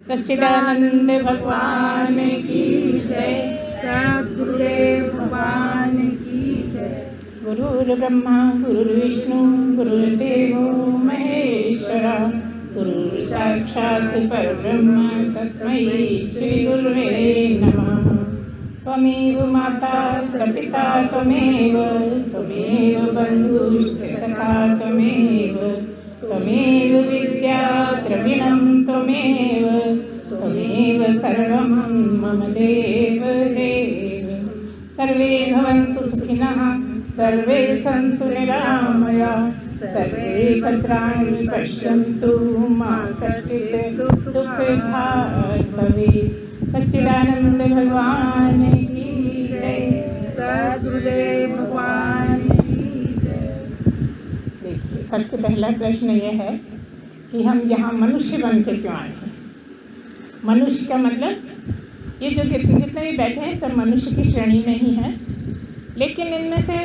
सच्चिदानंद भगवान की जय। सद्गुरुदेव भगवान की जय। गुरुर्ब्रह्मा गुरुर्विष्णु गुरुर्देवो महेश्वरा, गुरु साक्षात् परब्रह्म तस्मै श्री गुरुवे नमः। त्वमेव माता च पिता त्वमेव, त्वमेव बन्धुश्च सखा त्वमेव, त्वमेव विद्या द्रविणं त्वमेव, त्वमेव सर्वं मम देव देव। सर्वे भवन्तु सुखिनः, सर्वे सन्तु निरामयाः, सर्वे भद्राणि पश्यन्तु मा कश्चित् दुःखभाग् भवेत्। सच्चिदानंद भगवान की जय। सद्गुरुदेव भगवान की जय। देखिए, सबसे पहला प्रश्न यह है कि हम यहाँ मनुष्य बन के क्यों आए हैं। मनुष्य का मतलब ये जो जितने भी बैठे हैं सब मनुष्य की श्रेणी में ही हैं, लेकिन इनमें से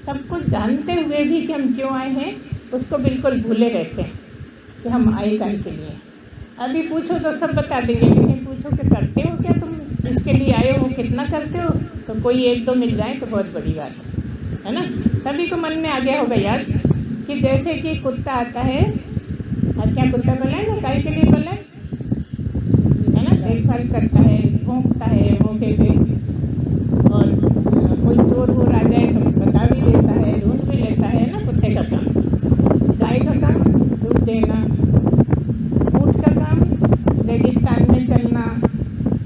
सब कुछ जानते हुए भी कि हम क्यों आए हैं उसको बिल्कुल भूले रहते हैं कि हम आए काहे के लिए। अभी पूछो तो सब बता देंगे, लेकिन पूछो कि करते हो क्या तुम, इसके लिए आए हो, कितना करते हो, तो कोई एक दो मिल जाए तो बहुत बड़ी बात है ना। सभी को मन में आ गया होगा याद कि जैसे कि कुत्ता आता है, और क्या कुत्ता बोला है ना, काहे के लिए बोला है ना, देखभाल करता है, भौंकता है मौके पे, और कोई चोर वोर आ जाए तो बता भी देता है, ढूंढ भी लेता है ना कुत्ते का काम। गाय का काम दूध देना, ऊँट का काम रेगिस्तान में चलना,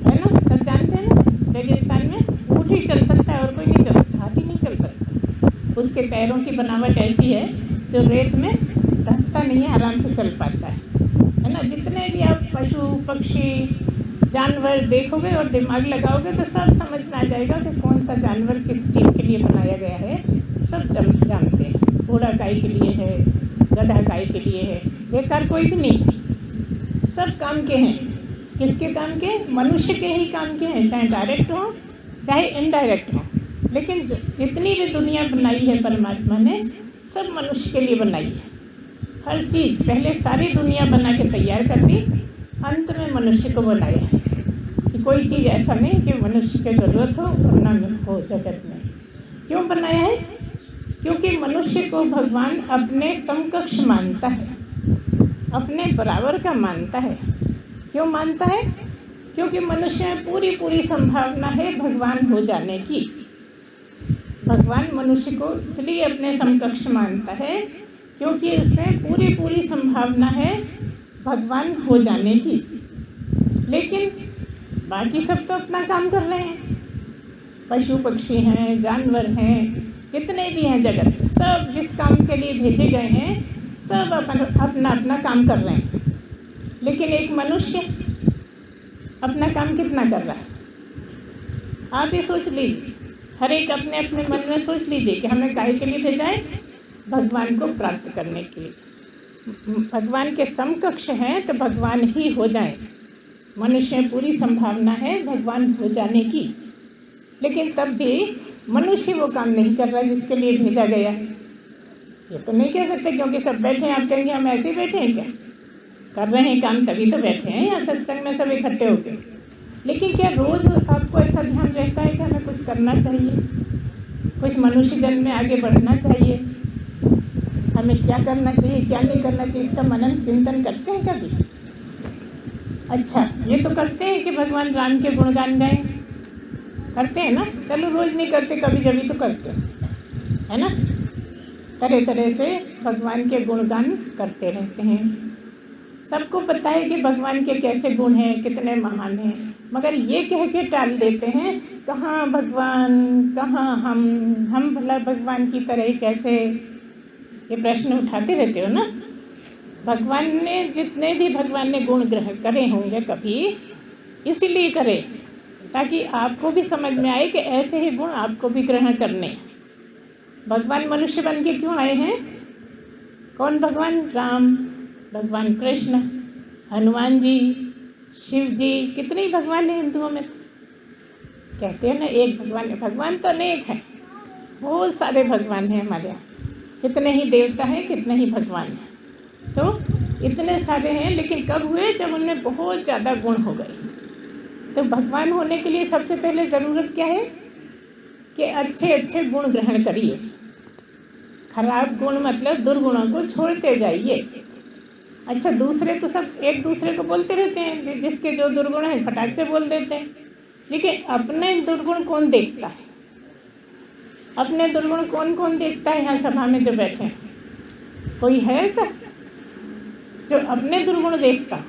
है ना, सब जानते हैं ना। रेगिस्तान में ऊँट ही चल सकता है और कोई नहीं चल सकता, हाथी नहीं चल सकता। उसके पैरों की बनावट ऐसी है जो रेत में धंसता नहीं है, आराम से चल पाता है ना। जितने भी आप पशु पक्षी जानवर देखोगे और दिमाग लगाओगे तो सब समझ में आ जाएगा कि कौन सा जानवर किस चीज़ के लिए बनाया गया है, सब जानते हैं। घोड़ा गाय के लिए है, गधा गाय के लिए है, बेकार कोई भी नहीं, सब काम के हैं। किसके काम के? मनुष्य के ही काम के हैं, चाहे डायरेक्ट हो चाहे इनडायरेक्ट हो। लेकिन जितनी भी दुनिया बनाई है परमात्मा ने सब मनुष्य के लिए बनाई है। हर चीज़ पहले सारी दुनिया बना के तैयार कर दी, अंत में मनुष्य को बनाया है कि कोई चीज़ ऐसा नहीं कि मनुष्य की ज़रूरत हो और ना हो जगत में। क्यों बनाया है? क्योंकि मनुष्य को भगवान अपने समकक्ष मानता है, अपने बराबर का मानता है। क्यों मानता है? क्योंकि मनुष्य में पूरी पूरी संभावना है भगवान हो जाने की। भगवान मनुष्य को इसलिए अपने समकक्ष मानता है क्योंकि उसमें पूरी पूरी संभावना है भगवान हो जाने की। लेकिन बाकी सब तो अपना काम कर रहे हैं, पशु पक्षी हैं, जानवर हैं, जितने भी हैं जगत, सब जिस काम के लिए भेजे गए हैं सब अपना अपना काम कर रहे हैं। लेकिन एक मनुष्य अपना काम कितना कर रहा है? आप ही सोच लीजिए, हर एक अपने अपने मन में सोच लीजिए कि हमें काहे के लिए भेजा है? भगवान को प्राप्त करने के लिए। भगवान के समकक्ष हैं तो भगवान ही हो जाए। मनुष्य में पूरी संभावना है भगवान हो जाने की, लेकिन तब भी मनुष्य वो काम नहीं कर रहा जिसके लिए भेजा गया है। ये तो नहीं कह सकते क्योंकि सब बैठे हैं, आप कहेंगे हम ऐसे ही बैठे हैं क्या? कर रहे हैं काम तभी तो बैठे हैं यहाँ सत्संग में सब इकट्ठे होकर। लेकिन क्या रोज़ आपको ऐसा ध्यान रहता है कि हमें कुछ करना चाहिए, कुछ मनुष्य जन्म में आगे बढ़ना चाहिए, हमें क्या करना चाहिए क्या नहीं करना चाहिए, इसका मनन चिंतन करते हैं कभी? अच्छा, ये तो करते हैं कि भगवान राम के गुणगान गाएं, करते हैं ना। चलो रोज़ नहीं करते, कभी कभी तो करते है ना। तरह तरह से भगवान के गुणगान करते रहते हैं। सबको पता है कि भगवान के कैसे गुण हैं, कितने महान हैं, मगर ये कह के टाल देते हैं कहाँ भगवान कहाँ हम भला भगवान की तरह कैसे, ये प्रश्न उठाते रहते हो ना। भगवान ने जितने भी भगवान ने गुण ग्रहण करे होंगे कभी इसीलिए करे ताकि आपको भी समझ में आए कि ऐसे ही गुण आपको भी ग्रहण करने। भगवान मनुष्य बन के क्यों आए हैं? कौन भगवान? राम, भगवान कृष्ण, हनुमान जी, शिव जी, कितने ही भगवान हैं हिंदुओं में। कहते हैं ना एक भगवान है, भगवान तो अनेक है, बहुत सारे भगवान हैं हमारे यहाँ, कितने ही देवता हैं कितने ही भगवान हैं। तो इतने सारे हैं, लेकिन कब हुए? जब उनमें बहुत ज़्यादा गुण हो गए। तो भगवान होने के लिए सबसे पहले ज़रूरत क्या है कि अच्छे अच्छे गुण ग्रहण करिए। खराब गुण मतलब दुर्गुणों को छोड़ते जाइए। अच्छा, दूसरे तो सब एक दूसरे को बोलते रहते हैं, जिसके जो दुर्गुण हैं फटाक से बोल देते हैं, लेकिन अपने दुर्गुण कौन देखता है? अपने दुर्गुण कौन कौन देखता है? यहाँ सभा में जो बैठे हैं, कोई है ऐसा जो अपने दुर्गुण देखता?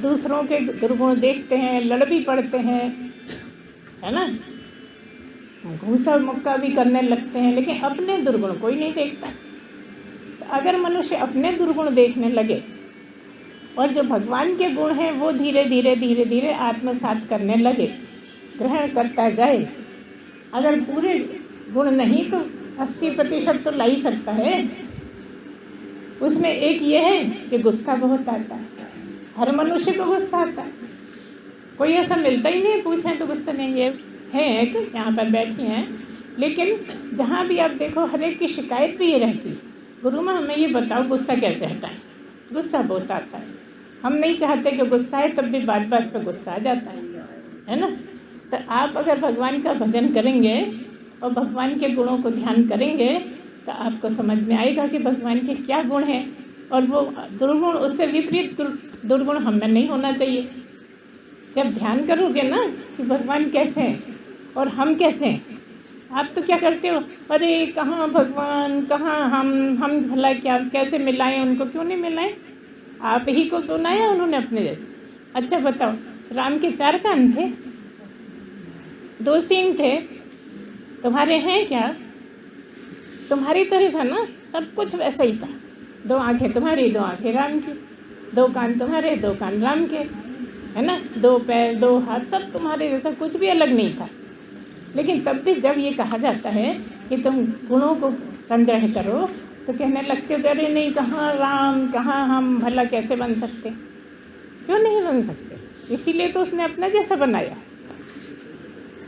दूसरों के दुर्गुण देखते हैं, लड़ भी पड़ते हैं, है ना, घूसा मुक्का भी करने लगते हैं, लेकिन अपने दुर्गुण कोई नहीं देखता। तो अगर मनुष्य अपने दुर्गुण देखने लगे और जो भगवान के गुण हैं वो धीरे धीरे धीरे धीरे आत्मसात करने लगे, ग्रहण करता जाए, अगर पूरे गुण नहीं तो 80% तो ला ही सकता है। उसमें एक ये है कि गुस्सा बहुत आता है, हर मनुष्य को गुस्सा आता है, कोई ऐसा मिलता ही नहीं पूछें तो गुस्सा नहीं। ये है कि यहाँ पर बैठी हैं, लेकिन जहाँ भी आप देखो हर एक की शिकायत भी ये रहती है, गुरु माँ हमें ये बताओ गुस्सा कैसे हटाएं। गुस्सा बहुत आता है, हम नहीं चाहते कि गुस्सा है, तब भी बात बात पे गुस्सा आ जाता है ना। तो आप अगर भगवान का भजन करेंगे और भगवान के गुणों को ध्यान करेंगे तो आपको समझ में आएगा कि भगवान के क्या गुण हैं, और वो दुर्गुण, उससे विपरीत दुर्गुण हमें नहीं होना चाहिए। जब ध्यान करोगे ना कि भगवान कैसे हैं और हम कैसे हैं, आप तो क्या करते हो, अरे कहाँ भगवान कहाँ हम भला क्या कैसे मिलाएं उनको, क्यों नहीं मिलाएं? आप ही को तो बनाया उन्होंने अपने जैसे। अच्छा बताओ, राम के 4 कान थे, 2 सींग थे, तुम्हारे हैं क्या? तुम्हारी तरह था ना, सब कुछ वैसा ही था। 2 आँखें तुम्हारी, 2 आँखें राम की, 2 कान तुम्हारे, 2 कान राम के, है ना, 2 पैर 2 हाथ, सब तुम्हारे जैसा, कुछ भी अलग नहीं था। लेकिन तब भी जब ये कहा जाता है कि तुम गुणों को संग्रह करो तो कहने लगते हो अरे नहीं, कहाँ राम कहाँ हम, भला कैसे बन सकते? क्यों नहीं बन सकते? इसीलिए तो उसने अपना जैसा बनाया।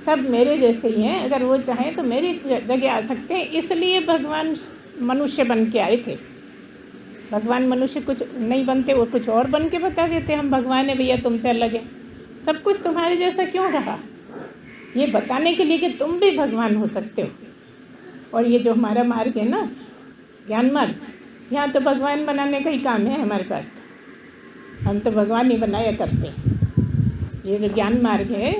सब मेरे जैसे ही हैं, अगर वो चाहें तो मेरी जगह आ सकते हैं, इसलिए भगवान मनुष्य बन के आए थे। भगवान मनुष्य कुछ नहीं बनते, वो कुछ और बन के बता देते हम भगवान है भैया, तुमसे अलग है, सब कुछ तुम्हारे जैसा क्यों रहा, ये बताने के लिए कि तुम भी भगवान हो सकते हो। और ये जो हमारा मार्ग है ना, ज्ञान मार्ग, यहाँ तो भगवान बनाने का ही काम है हमारे पास, हम तो भगवान ही बनाया करते हैं। ये जो ज्ञान मार्ग है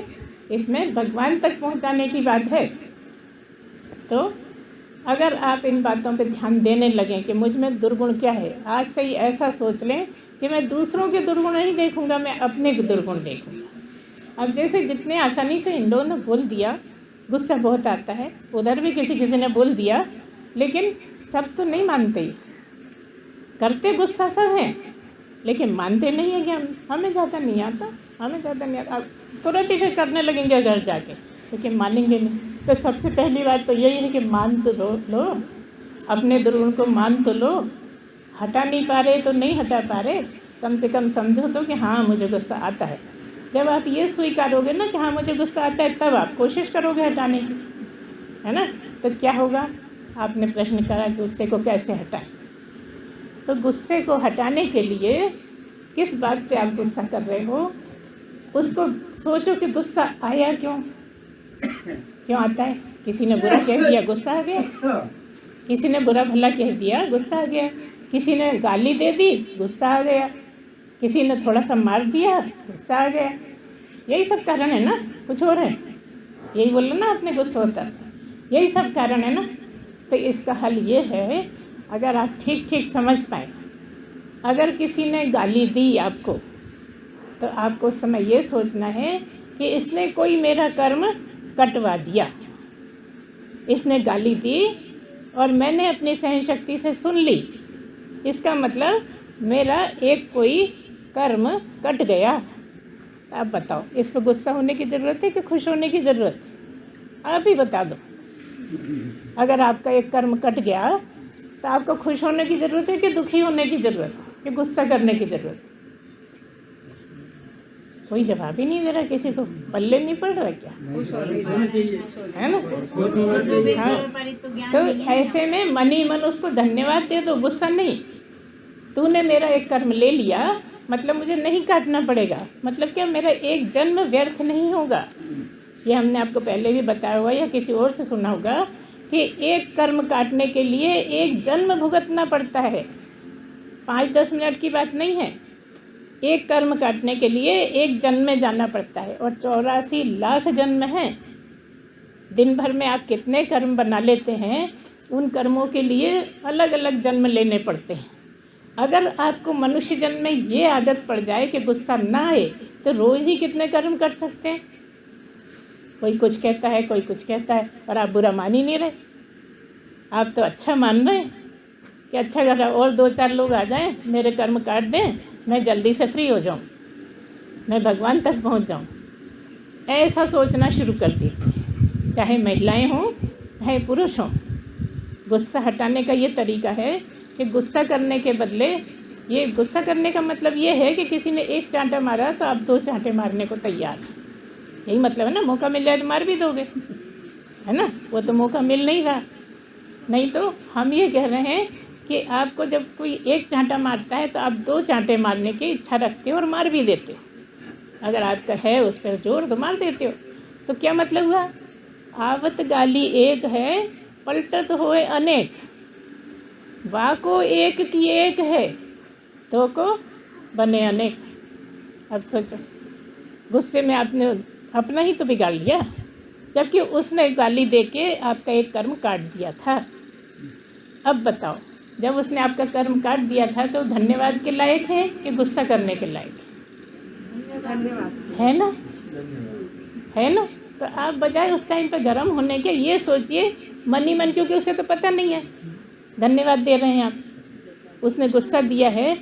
इसमें भगवान तक पहुँचाने की बात है। तो अगर आप इन बातों पे ध्यान देने लगें कि मुझ में दुर्गुण क्या है, आज से ही ऐसा सोच लें कि मैं दूसरों के दुर्गुण नहीं देखूंगा, मैं अपने दुर्गुण देखूंगा। अब जैसे जितने आसानी से इन लोगों ने बोल दिया, गुस्सा बहुत आता है, उधर भी किसी किसी ने बोल दिया, लेकिन सब तो नहीं मानते, करते गुस्सा सब हैं लेकिन मानते नहीं है कि हमें ज़्यादा नहीं आता, हमें ज़्यादा नहीं आता, तुरंत ही फिर करने लगेंगे घर जाके, लेकिन मानेंगे नहीं। तो सबसे पहली बात तो यही है कि मान तो लो, अपने दुर्गुण को मान तो लो, हटा नहीं पा रहे तो नहीं हटा पा रहे, कम से कम समझो तो कि हाँ मुझे गुस्सा आता है। जब आप ये स्वीकारोगे ना कि हाँ मुझे गुस्सा आता है, तब आप कोशिश करोगे हटाने की, है ना। तो क्या होगा, आपने प्रश्न करा गुस्से को कैसे हटाएं, तो गुस्से को हटाने के लिए किस बात पे आप गुस्सा कर रहे हो उसको सोचो कि गुस्सा आया क्यों आता है। किसी ने बुरा कह दिया, गुस्सा आ गया, किसी ने बुरा भला कह दिया, गुस्सा आ गया, किसी ने गाली दे दी, गुस्सा आ गया, किसी ने थोड़ा सा मार दिया, गुस्सा आ गया। यही सब कारण है ना, कुछ और है? यही बोल ना आपने गुस्सा होता, यही सब कारण है ना। तो इसका हल ये है, अगर आप ठीक ठीक समझ पाए, अगर किसी ने गाली दी आपको तो आपको उस समय ये सोचना है कि इसने कोई मेरा कर्म कटवा दिया, इसने गाली दी और मैंने अपनी सहन शक्ति से सुन ली, इसका मतलब मेरा एक कोई कर्म कट गया। आप बताओ, इस पर गुस्सा होने की ज़रूरत है कि खुश होने की ज़रूरत है? आप ही बता दो। अगर आपका एक कर्म कट गया तो आपको खुश होने की ज़रूरत है कि दुखी होने की ज़रूरत है कि गुस्सा करने की ज़रूरत? कोई जवाब ही नहीं दे रहा, किसी को पल्ले नहीं पड़ रहा क्या, है ना। हाँ, तो ऐसे में मन ही मन उसको धन्यवाद दे दो, गुस्सा नहीं। तूने मेरा एक कर्म ले लिया, मतलब मुझे नहीं काटना पड़ेगा। मतलब क्या, मेरा एक जन्म व्यर्थ नहीं होगा। ये हमने आपको पहले भी बताया हुआ या किसी और से सुना होगा कि एक कर्म काटने के लिए एक जन्म भुगतना पड़ता है। 5-10 मिनट की बात नहीं है। एक कर्म काटने के लिए एक जन्म में जाना पड़ता है, और 84 लाख जन्म हैं। दिन भर में आप कितने कर्म बना लेते हैं, उन कर्मों के लिए अलग अलग जन्म लेने पड़ते हैं। अगर आपको मनुष्य जन्म में ये आदत पड़ जाए कि गुस्सा ना आए, तो रोज़ ही कितने कर्म कर सकते हैं। कोई कुछ कहता है, कोई कुछ कहता है, और आप बुरा मान ही नहीं रहे। आप तो अच्छा मान रहे हैं कि अच्छा कर रहा, और 2-4 लोग आ जाएं, मेरे कर्म काट दें, मैं जल्दी से फ्री हो जाऊं, मैं भगवान तक पहुंच जाऊं। ऐसा सोचना शुरू कर दीजिए, चाहे महिलाएं हों चाहे पुरुष हों। गुस्सा हटाने का ये तरीका है कि गुस्सा करने के बदले, ये गुस्सा करने का मतलब ये है कि किसी ने एक चांटा मारा तो आप 2 चांटे मारने को तैयार हैं। यही मतलब है ना। मौका मिल जाए तो मार भी दोगे, है ना। वो तो मौका मिल नहीं रहा। नहीं तो हम ये कह रहे हैं कि आपको जब कोई एक चांटा मारता है तो आप 2 चांटे मारने की इच्छा रखते हो और मार भी देते हो। अगर आपका है उस पर जोर तो मार देते हो। तो क्या मतलब हुआ, आवत गाली एक है, पलटत होए अनेक। वाको एक की एक है, तो को बने अनेक। अब सोचो, गुस्से में आपने अपना ही तो बिगाड़ लिया, जबकि उसने गाली दे के आपका एक कर्म काट दिया था। अब बताओ, जब उसने आपका कर्म काट दिया था तो धन्यवाद के लायक है कि गुस्सा करने के लायक है ना? है ना? तो आप बजाय उस टाइम पर गर्म होने के ये सोचिए मन ही मन, क्योंकि उसे तो पता नहीं है। धन्यवाद दे रहे हैं आप, उसने गुस्सा दिया है,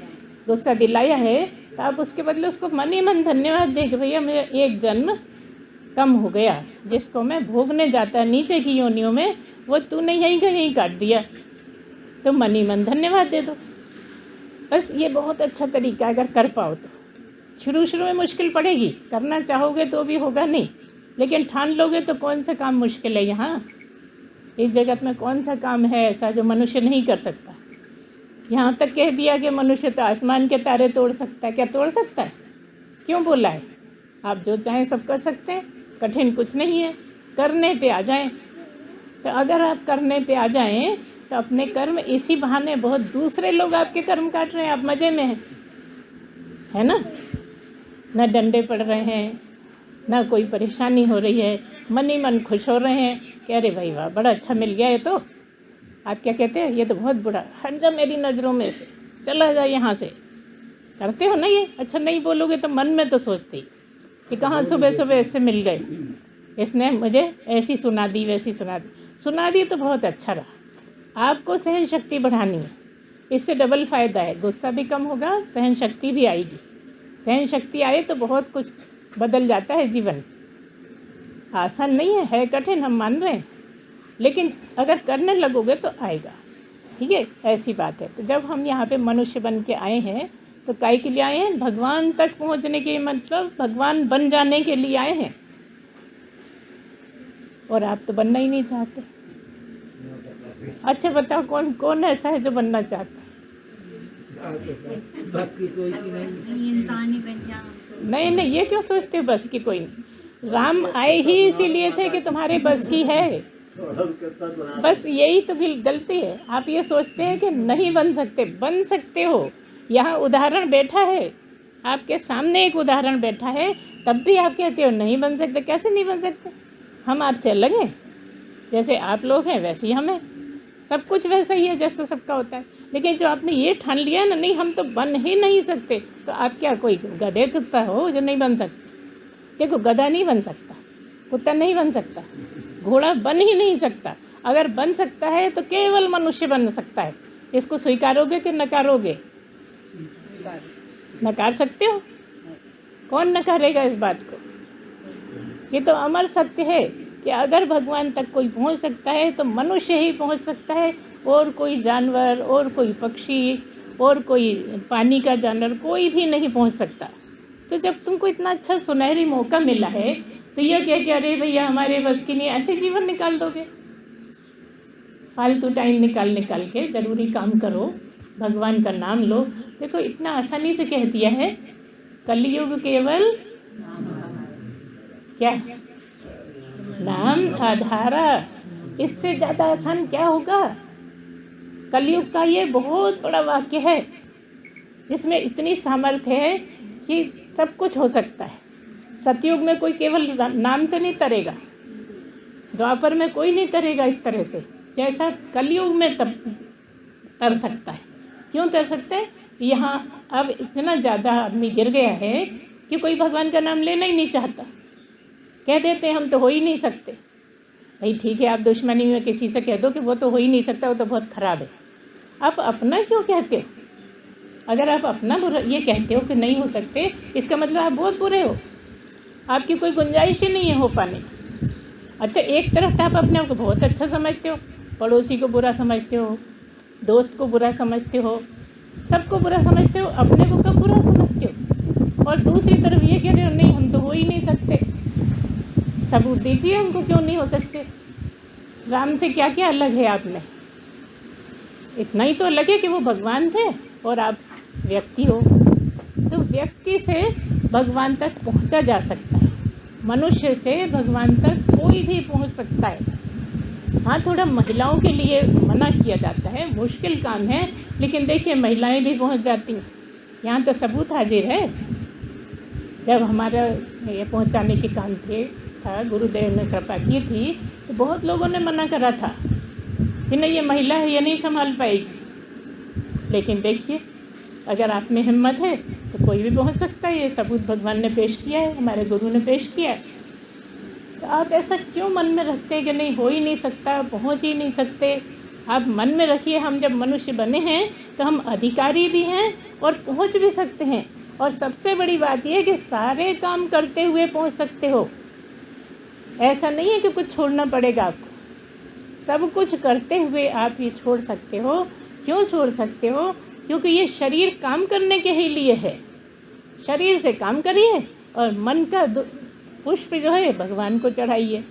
गुस्सा दिलाया है, तो आप उसके बदले उसको मन ही मन धन्यवाद दें कि भैया मेरा एक जन्म कम हो गया, जिसको मैं भोगने जाता नीचे की योनियों में, वो तूने यहीं का यहीं काट दिया। तो मन ही मन धन्यवाद दे दो। बस ये बहुत अच्छा तरीका है, अगर कर पाओ तो। शुरू शुरू में मुश्किल पड़ेगी, करना चाहोगे तो भी होगा नहीं, लेकिन ठान लोगे तो कौन सा काम मुश्किल है। यहाँ इस जगत में कौन सा काम है ऐसा जो मनुष्य नहीं कर सकता। यहाँ तक कह दिया कि मनुष्य तो आसमान के तारे तोड़ सकता है। क्या तोड़ सकता है? क्यों बोला है? आप जो चाहें सब कर सकते हैं, कठिन कुछ नहीं है, करने पे आ जाएं। तो अगर आप करने पे आ जाएं तो अपने कर्म इसी बहाने, बहुत दूसरे लोग आपके कर्म काट रहे हैं, आप मज़े में हैं, है ना। न डंडे पड़ रहे हैं, ना कोई परेशानी हो रही है, मन ही मन खुश हो रहे हैं कि अरे भाई वाह, बड़ा अच्छा मिल गया। ये तो आप क्या कहते हैं, ये तो बहुत बुरा, हट जा मेरी नज़रों में से, चला जा यहाँ से। करते हो ना ये? अच्छा नहीं बोलोगे तो मन में तो सोचते ही कि कहाँ सुबह सुबह इससे मिल गए, इसने मुझे ऐसी सुना दी वैसी सुना दी तो बहुत अच्छा रहा। आपको सहन शक्ति बढ़ानी है, इससे डबल फ़ायदा है, गुस्सा भी कम होगा, सहन शक्ति भी आएगी। सहन शक्ति आए तो बहुत कुछ बदल जाता है जीवन। आसान नहीं है कठिन, हम मान रहे हैं, लेकिन अगर करने लगोगे तो आएगा। ठीक है, ऐसी बात है। तो जब हम यहाँ पे मनुष्य बन के आए हैं तो काय के लिए आए हैं? भगवान तक पहुँचने के, मतलब भगवान बन जाने के लिए आए हैं। और आप तो बनना ही नहीं चाहते। अच्छा बताओ, कौन कौन ऐसा है जो बनना चाहता है? नहीं, ये क्यों सोचते हो बस की कोई नहीं। राम आए ही इसीलिए थे कि तुम्हारे बस की है। बस यही तो गलती है, आप ये सोचते हैं कि नहीं बन सकते। बन सकते हो। यहाँ उदाहरण बैठा है, आपके सामने एक उदाहरण बैठा है, तब भी आप कहते हो नहीं बन सकते। कैसे नहीं बन सकते? हम आपसे अलग हैं, जैसे आप लोग हैं वैसे ही हम हैं, सब कुछ वैसा ही है जैसा सबका होता है। लेकिन जो आपने ये ठान लिया ना, नहीं हम तो बन ही नहीं सकते, तो आप क्या कोई गधे कुत्ता हो जो नहीं बन सकते? देखो, गधा नहीं बन सकता, कुत्ता नहीं बन सकता, घोड़ा बन ही नहीं सकता। अगर बन सकता है तो केवल मनुष्य बन सकता है। इसको स्वीकारोगे कि नकारोगे? नकार सकते हो? कौन नकारेगा इस बात को? ये तो अमर सत्य है कि अगर भगवान तक कोई पहुंच सकता है तो मनुष्य ही पहुंच सकता है, और कोई जानवर, और कोई पक्षी, और कोई पानी का जानवर, कोई भी नहीं पहुंच सकता। तो जब तुमको इतना अच्छा सुनहरी मौका मिला है तो यह कह के अरे भैया हमारे बस की नहीं, ऐसे जीवन निकाल दोगे? फालतू टाइम निकाल के ज़रूरी काम करो, भगवान का नाम लो। देखो इतना आसानी से कह दिया है, कलयुग केवल क्या, नाम आधारा। इससे ज़्यादा आसान क्या होगा। कलयुग का ये बहुत बड़ा वाक्य है जिसमें इतनी सामर्थ्य है कि सब कुछ हो सकता है। सतयुग में कोई केवल नाम से नहीं तरेगा, द्वापर में कोई नहीं तरेगा इस तरह से जैसा कलयुग में तब तर सकता है। क्यों तर सकता है, यहाँ अब इतना ज़्यादा आदमी गिर गया है कि कोई भगवान का नाम लेना ही नहीं चाहता। कह देते हम तो हो ही नहीं सकते। भाई ठीक है, आप दुश्मनी में किसी से कह दो कि वो तो हो ही नहीं सकता, वो तो बहुत ख़राब है। आप अपना क्यों कहते हो। अगर आप अपना बुरा ये कहते हो कि नहीं हो सकते, इसका मतलब आप बहुत बुरे हो, आपकी कोई गुंजाइश ही नहीं है हो पाने। अच्छा, एक तरफ तो आप अपने आप को बहुत अच्छा समझते हो, पड़ोसी को बुरा समझते हो, दोस्त को बुरा समझते हो, सबको बुरा समझते हो, अपने को कब बुरा समझते हो। और दूसरी तरफ ये कह रहे हो नहीं हम तो हो ही नहीं सकते। सबूत दीजिए हमको क्यों नहीं हो सकते। राम से क्या क्या अलग है आप में। इतना ही तो अलग है कि वो भगवान थे और आप व्यक्ति हो। तो व्यक्ति से भगवान तक पहुंचा जा सकता है, मनुष्य से भगवान तक कोई भी पहुंच सकता है। हाँ, थोड़ा महिलाओं के लिए मना किया जाता है, मुश्किल काम है, लेकिन देखिए महिलाएं भी पहुंच जाती हैं। यहाँ तो सबूत हाजिर है। जब हमारा ये पहुंचाने के काम था, गुरुदेव ने कृपा की थी, तो बहुत लोगों ने मना करा था कि नहीं ये महिला है, ये नहीं संभाल पाएगी। लेकिन देखिए अगर आप में हिम्मत है तो कोई भी पहुंच सकता है। ये सबूत भगवान ने पेश किया है, हमारे गुरु ने पेश किया है। तो आप ऐसा क्यों मन में रखते हैं कि नहीं हो ही नहीं सकता, पहुंच ही नहीं सकते। आप मन में रखिए, हम जब मनुष्य बने हैं तो हम अधिकारी भी हैं और पहुंच भी सकते हैं। और सबसे बड़ी बात यह है कि सारे काम करते हुए पहुंच सकते हो। ऐसा नहीं है कि कुछ छोड़ना पड़ेगा आपको, सब कुछ करते हुए आप ये छोड़ सकते हो। क्यों छोड़ सकते हो, क्योंकि ये शरीर काम करने के ही लिए है। शरीर से काम करिए और मन का पुष्प जो है भगवान को चढ़ाइए।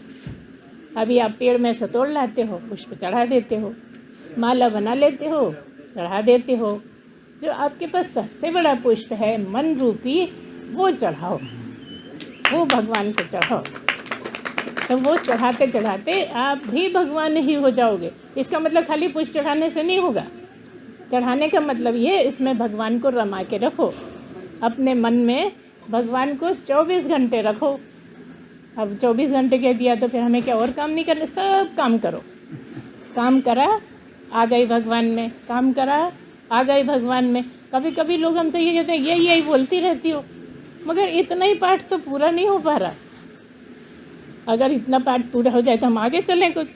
अभी आप पेड़ में से तोड़ लाते हो, पुष्प चढ़ा देते हो, माला बना लेते हो, चढ़ा देते हो। जो आपके पास सबसे बड़ा पुष्प है मन रूपी, वो चढ़ाओ, वो भगवान को चढ़ाओ। तो वो चढ़ाते चढ़ाते आप भी भगवान ही हो जाओगे। इसका मतलब खाली पुष्प चढ़ाने से नहीं होगा। चढ़ाने का मतलब ये, इसमें भगवान को रमा के रखो, अपने मन में भगवान को 24 घंटे रखो। अब 24 घंटे कह दिया तो फिर हमें क्या और काम नहीं करना, सब काम करो। काम करा आ गए भगवान में, काम करा आ गए भगवान में। कभी कभी लोग हमसे ये कहते हैं यही बोलती रहती हो, मगर इतना ही पाठ तो पूरा नहीं हो पा रहा। अगर इतना पाठ पूरा हो जाए तो हम आगे चलें कुछ।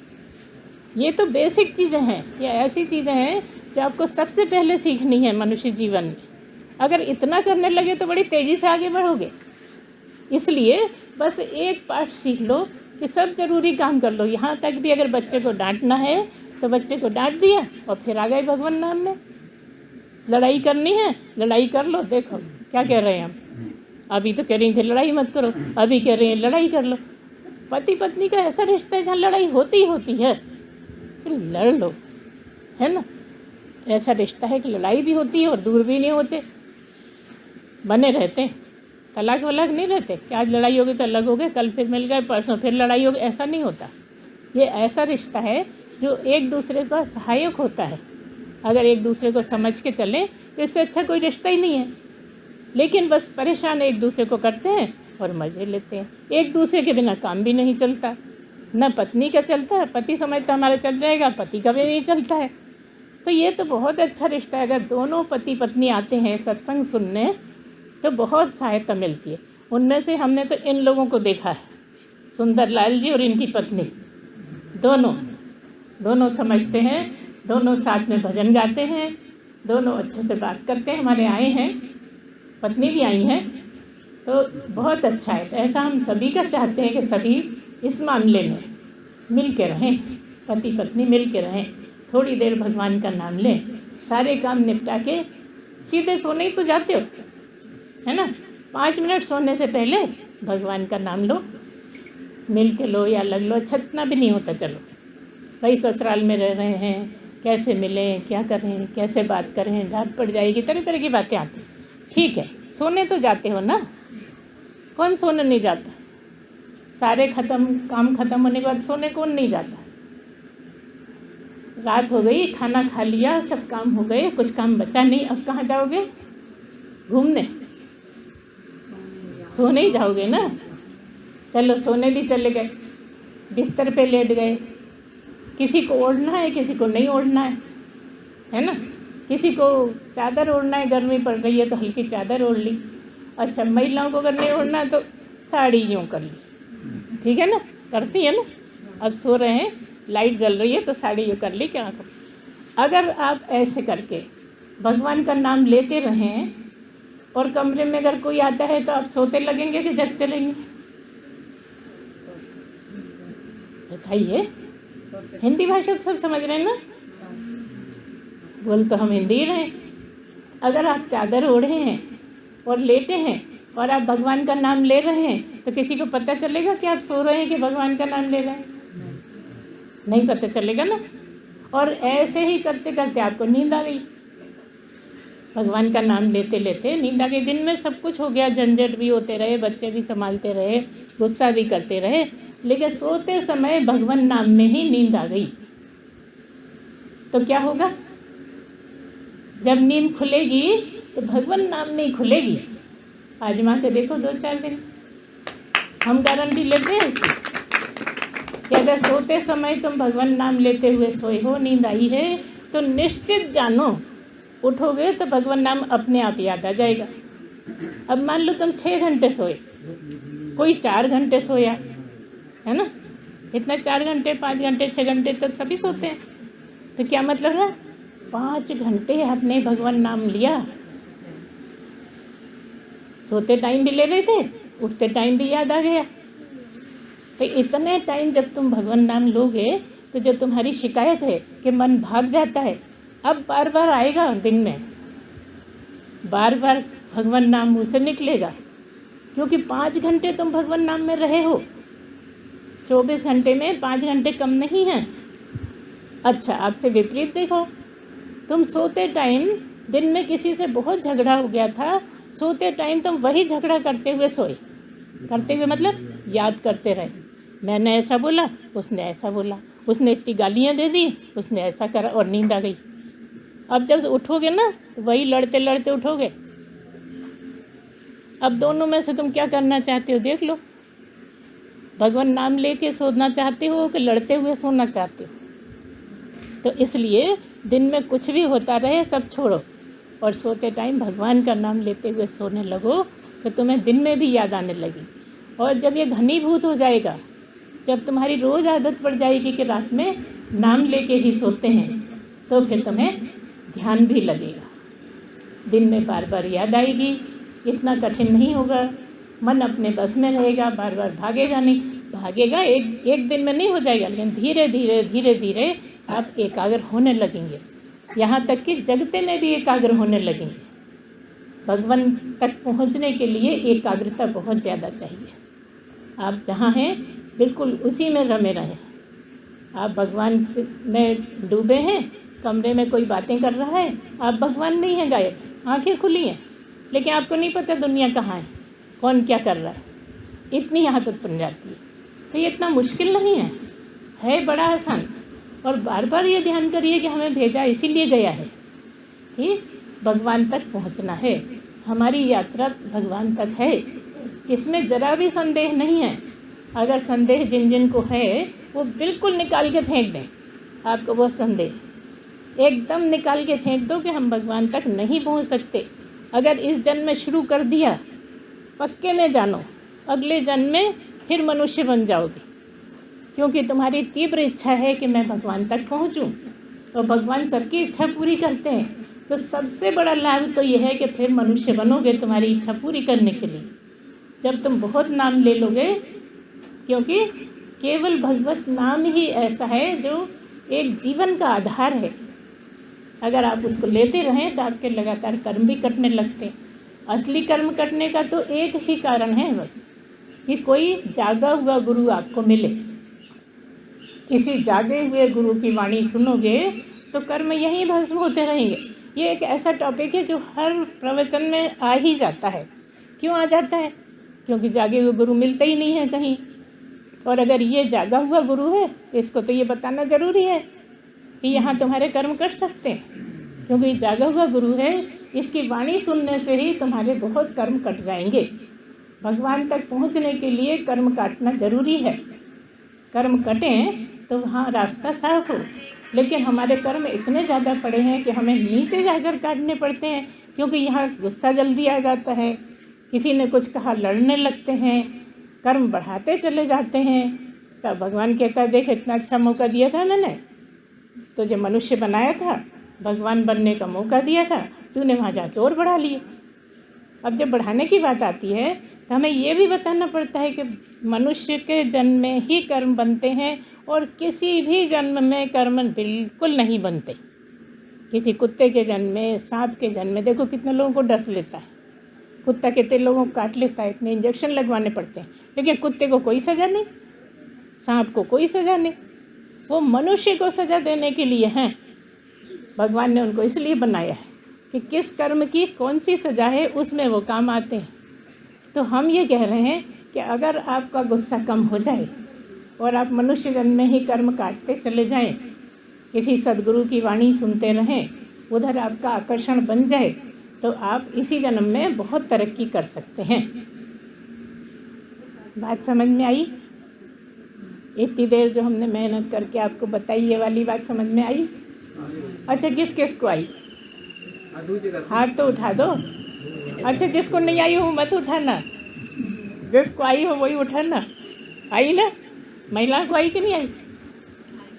ये तो बेसिक चीज़ें हैं, ये ऐसी चीज़ें हैं जो आपको सबसे पहले सीखनी है मनुष्य जीवन में। अगर इतना करने लगे तो बड़ी तेज़ी से आगे बढ़ोगे। इसलिए बस एक पाठ सीख लो कि सब जरूरी काम कर लो। यहाँ तक भी अगर बच्चे को डांटना है तो बच्चे को डांट दिया और फिर आ गए भगवान नाम में। लड़ाई करनी है, लड़ाई कर लो। देखो क्या कह रहे हैं हम, अभी तो कह रही थी लड़ाई मत करो, अभी कह रहे हैं लड़ाई कर लो। पति पत्नी का ऐसा रिश्ता है जहाँ लड़ाई होती है, फिर लड़ लो, है ना। ऐसा रिश्ता है कि लड़ाई भी होती है और दूर भी नहीं होते, बने रहते हैं। तलाक वलाक नहीं रहते कि आज लड़ाई होगी तो अलग हो गए, कल फिर मिल गए, परसों फिर लड़ाई होगी, ऐसा नहीं होता। ये ऐसा रिश्ता है जो एक दूसरे का सहायक होता है। अगर एक दूसरे को समझ के चलें तो इससे अच्छा कोई रिश्ता ही नहीं है। लेकिन बस परेशान एक दूसरे को करते हैं और मज़े लेते हैं। एक दूसरे के बिना काम भी नहीं चलता, न पत्नी का चलता है, पति समझता हमारा चल जाएगा, पति का भी नहीं चलता है। तो ये तो बहुत अच्छा रिश्ता है। अगर दोनों पति पत्नी आते हैं सत्संग सुनने तो बहुत सहायता मिलती है। उनमें से हमने तो इन लोगों को देखा है, सुंदरलाल जी और इनकी पत्नी, दोनों समझते हैं, दोनों साथ में भजन गाते हैं, दोनों अच्छे से बात करते हैं। हमारे आए हैं, पत्नी भी आई हैं, तो बहुत अच्छा है। तो ऐसा हम सभी का चाहते हैं कि सभी इस मामले में मिल के रहें, पति पत्नी मिल के रहें। थोड़ी देर भगवान का नाम लें, सारे काम निपटा के सीधे सोने ही तो जाते हो, है ना। 5 मिनट सोने से पहले भगवान का नाम लो, मिल के लो या लग लो, छतना भी नहीं होता। चलो भाई ससुराल में रह रहे हैं कैसे मिलें, क्या करें, कैसे बात करें, डांट पड़ जाएगी, तरह तरह की बातें आती। ठीक है, सोने तो जाते हो ना, कौन सोने नहीं जाता? सारे काम ख़त्म होने के बाद सोने कौन नहीं जाता? रात हो गई, खाना खा लिया, सब काम हो गए, कुछ काम बचा नहीं, अब कहाँ जाओगे? घूमने? सोने ही जाओगे ना। चलो सोने भी चले गए, बिस्तर पे लेट गए, किसी को ओढ़ना है, किसी को नहीं ओढ़ना है ना? किसी को चादर ओढ़ना है, गर्मी पड़ रही है तो हल्की चादर ओढ़ ली। अच्छा, महिलाओं को अगर नहीं ओढ़ना है तो साड़ी यूँ कर ली, ठीक है ना, करती है ना। अब सो रहे हैं, लाइट जल रही है तो साड़ी यूँ कर ली, क्या कर। अगर आप ऐसे करके भगवान का नाम लेते रहें और कमरे में अगर कोई आता है तो आप सोते लगेंगे कि जगते लगेंगे? बताइए। हिंदी भाषा तो सब समझ रहे हैं ना? बोल तो हम हिंदी ही रहे। अगर आप चादर ओढ़े हैं और लेटे हैं और आप भगवान का नाम ले रहे हैं तो किसी को पता चलेगा कि आप सो रहे हैं कि भगवान का नाम ले रहे हैं? नहीं पता चलेगा ना। और ऐसे ही करते करते आपको नींद आ गई, भगवान का नाम लेते लेते नींद आ गई। दिन में सब कुछ हो गया, झंझट भी होते रहे, बच्चे भी संभालते रहे, गुस्सा भी करते रहे, लेकिन सोते समय भगवान नाम में ही नींद आ गई तो क्या होगा? जब नींद खुलेगी तो भगवान नाम में ही खुलेगी। आजमा के देखो 2-4 दिन, हम गारंटी लेते हैं इसकी कि अगर सोते समय तुम भगवान नाम लेते हुए सोए हो, नींद आई है, तो निश्चित जानो उठोगे तो भगवान नाम अपने आप याद आ जाएगा। अब मान लो तुम 6 घंटे सोए, कोई 4 घंटे सोया है ना, इतना 4 घंटे 5 घंटे 6 घंटे तक सभी सोते हैं, तो क्या मतलब है? 5 घंटे आपने भगवान नाम लिया, सोते टाइम भी ले रहे थे, उठते टाइम भी याद आ गया। तो इतने टाइम जब तुम भगवान नाम लोगे तो जो तुम्हारी शिकायत है कि मन भाग जाता है, अब बार बार आएगा, दिन में बार बार भगवान नाम मुँह से निकलेगा, क्योंकि 5 घंटे तुम भगवान नाम में रहे हो। 24 घंटे में 5 घंटे कम नहीं हैं। अच्छा, आपसे विपरीत देखो, तुम सोते टाइम दिन में किसी से बहुत झगड़ा हो गया था, सोते टाइम तुम वही झगड़ा करते हुए सोए, करते हुए मतलब याद करते रहे, मैंने ऐसा बोला, उसने ऐसा बोला, उसने इतनी गालियाँ दे दी, उसने ऐसा करा, और नींद आ गई। अब जब उठोगे ना वही लड़ते लड़ते उठोगे। अब दोनों में से तुम क्या करना चाहते हो देख लो, भगवान नाम लेके सोना चाहते हो कि लड़ते हुए सोना चाहते हो? तो इसलिए दिन में कुछ भी होता रहे सब छोड़ो और सोते टाइम भगवान का नाम लेते हुए सोने लगो, तो तुम्हें दिन में भी याद आने लगी। और जब ये घनीभूत हो जाएगा, जब तुम्हारी रोज़ आदत पड़ जाएगी कि रात में नाम लेके ही सोते हैं, तो फिर तुम्हें ध्यान भी लगेगा, दिन में बार बार याद आएगी, इतना कठिन नहीं होगा, मन अपने बस में रहेगा, बार बार भागेगा नहीं, भागेगा एक दिन में नहीं हो जाएगा, लेकिन धीरे धीरे धीरे धीरे आप एकाग्र होने लगेंगे, यहाँ तक कि जगते में भी एकाग्र होने लगेंगे। भगवान तक पहुँचने के लिए एकाग्रता बहुत ज़्यादा चाहिए। आप जहाँ हैं बिल्कुल उसी में रमे रहें। आप भगवान से में डूबे हैं, कमरे में कोई बातें कर रहा है, आप भगवान नहीं हैं, गायब, आंखें खुली हैं, लेकिन आपको नहीं पता दुनिया कहाँ है, कौन क्या कर रहा है, इतनी आदत बन जाती है। तो ये इतना मुश्किल नहीं है बड़ा आसान। और बार बार ये ध्यान करिए कि हमें भेजा इसीलिए गया है कि भगवान तक पहुंचना है, हमारी यात्रा भगवान तक है, इसमें ज़रा भी संदेह नहीं है। अगर संदेह जिन जिन को है वो बिल्कुल निकाल के फेंक दें, आपको वो संदेह एकदम निकाल के फेंक दो कि हम भगवान तक नहीं पहुंच सकते। अगर इस जन्म में शुरू कर दिया, पक्के में जानो अगले जन्म में फिर मनुष्य बन जाओगे, क्योंकि तुम्हारी तीव्र इच्छा है कि मैं भगवान तक पहुंचूं। तो भगवान सबकी इच्छा पूरी करते हैं, तो सबसे बड़ा लाभ तो यह है कि फिर मनुष्य बनोगे तुम्हारी इच्छा पूरी करने के लिए, जब तुम बहुत नाम ले लोगे, क्योंकि केवल भगवत नाम ही ऐसा है जो एक जीवन का आधार है। अगर आप उसको लेते रहें तो आपके लगातार कर्म भी कटने लगते हैं। असली कर्म कटने का तो एक ही कारण है बस, कि कोई जागा हुआ गुरु आपको मिले। किसी जागे हुए गुरु की वाणी सुनोगे तो कर्म यहीं भस्म होते रहेंगे। ये एक ऐसा टॉपिक है जो हर प्रवचन में आ ही जाता है। क्यों आ जाता है? क्योंकि जागे हुए गुरु मिलते ही नहीं है कहीं, और अगर ये जागा हुआ गुरु है तो इसको तो ये बताना ज़रूरी है कि यहाँ तुम्हारे कर्म कट सकते हैं, क्योंकि जागा हुआ गुरु है, इसकी वाणी सुनने से ही तुम्हारे बहुत कर्म कट जाएंगे। भगवान तक पहुँचने के लिए कर्म काटना ज़रूरी है। कर्म कटें तो वहाँ रास्ता साफ हो, लेकिन हमारे कर्म इतने ज़्यादा पड़े हैं कि हमें नीचे जाकर काटने पड़ते हैं, क्योंकि यहाँ गुस्सा जल्दी आ जाता है, किसी ने कुछ कहा लड़ने लगते हैं, कर्म बढ़ाते चले जाते हैं। तो भगवान कहता है देख इतना अच्छा मौका दिया था मैंने, तुझे मनुष्य बनाया था, भगवान बनने का मौका दिया था, तूने वहाँ जाके और बढ़ा लिए। अब जब बढ़ाने की बात आती है तो हमें ये भी बताना पड़ता है कि मनुष्य के जन्म में ही कर्म बनते हैं और किसी भी जन्म में कर्म बिल्कुल नहीं बनते। किसी कुत्ते के जन्म में, सांप के जन्म में देखो कितने लोगों को डस लेता है, कुत्ता कितने लोगों को काट लेता है, इतने इंजेक्शन लगवाने पड़ते हैं, लेकिन कुत्ते को कोई सज़ा नहीं, सांप को कोई सज़ा नहीं। वो मनुष्य को सज़ा देने के लिए हैं। भगवान ने उनको इसलिए बनाया है कि किस कर्म की कौन सी सज़ा है उसमें वो काम आते हैं। तो हम ये कह रहे हैं कि अगर आपका गुस्सा कम हो जाए और आप मनुष्य जन्म में ही कर्म काटते चले जाएं, किसी सद्गुरु की वाणी सुनते रहें, उधर आपका आकर्षण बन जाए, तो आप इसी जन्म में बहुत तरक्की कर सकते हैं। बात समझ में आई? इतनी देर जो हमने मेहनत करके आपको बताई, ये वाली बात समझ में आई? अच्छा, किस किस को आई? हाथ तो उठा दो। अच्छा, जिसको नहीं आई हो मत उठाना, जिसको आई हो वही उठाना। आई ना? महिला को आई कि नहीं आई?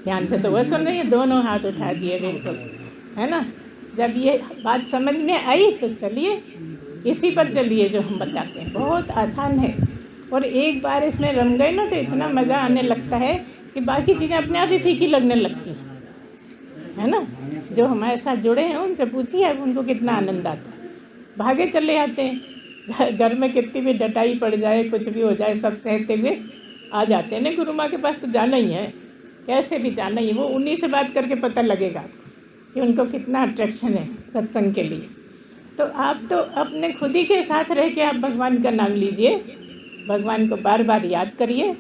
ध्यान से तो वह सुन रही है, दोनों हाथ उठा दिए, बिल्कुल, है ना? जब ये बात समझ में आई तो चलिए इसी पर चलिए जो हम बताते हैं। बहुत आसान है, और एक बार इसमें रम गए ना तो इतना मज़ा आने लगता है कि बाकी चीज़ें अपने आप ही फीकी लगने लगती हैं, है ना? जो हमारे साथ जुड़े हैं उनसे पूछिए अब उनको कितना आनंद आता है, भागे चले आते हैं। घर में कितनी भी डटाई पड़ जाए, कुछ भी हो जाए, सब सहते हुए आ जाते हैं ना गुरु माँ के पास। तो जाना ही है, कैसे भी जाना ही है। वो उन्हीं से बात करके पता लगेगा कि उनको कितना अट्रैक्शन है सत्संग के लिए। तो आप तो अपने खुद ही के साथ रह के आप भगवान का नाम लीजिए, भगवान को बार बार याद करिए,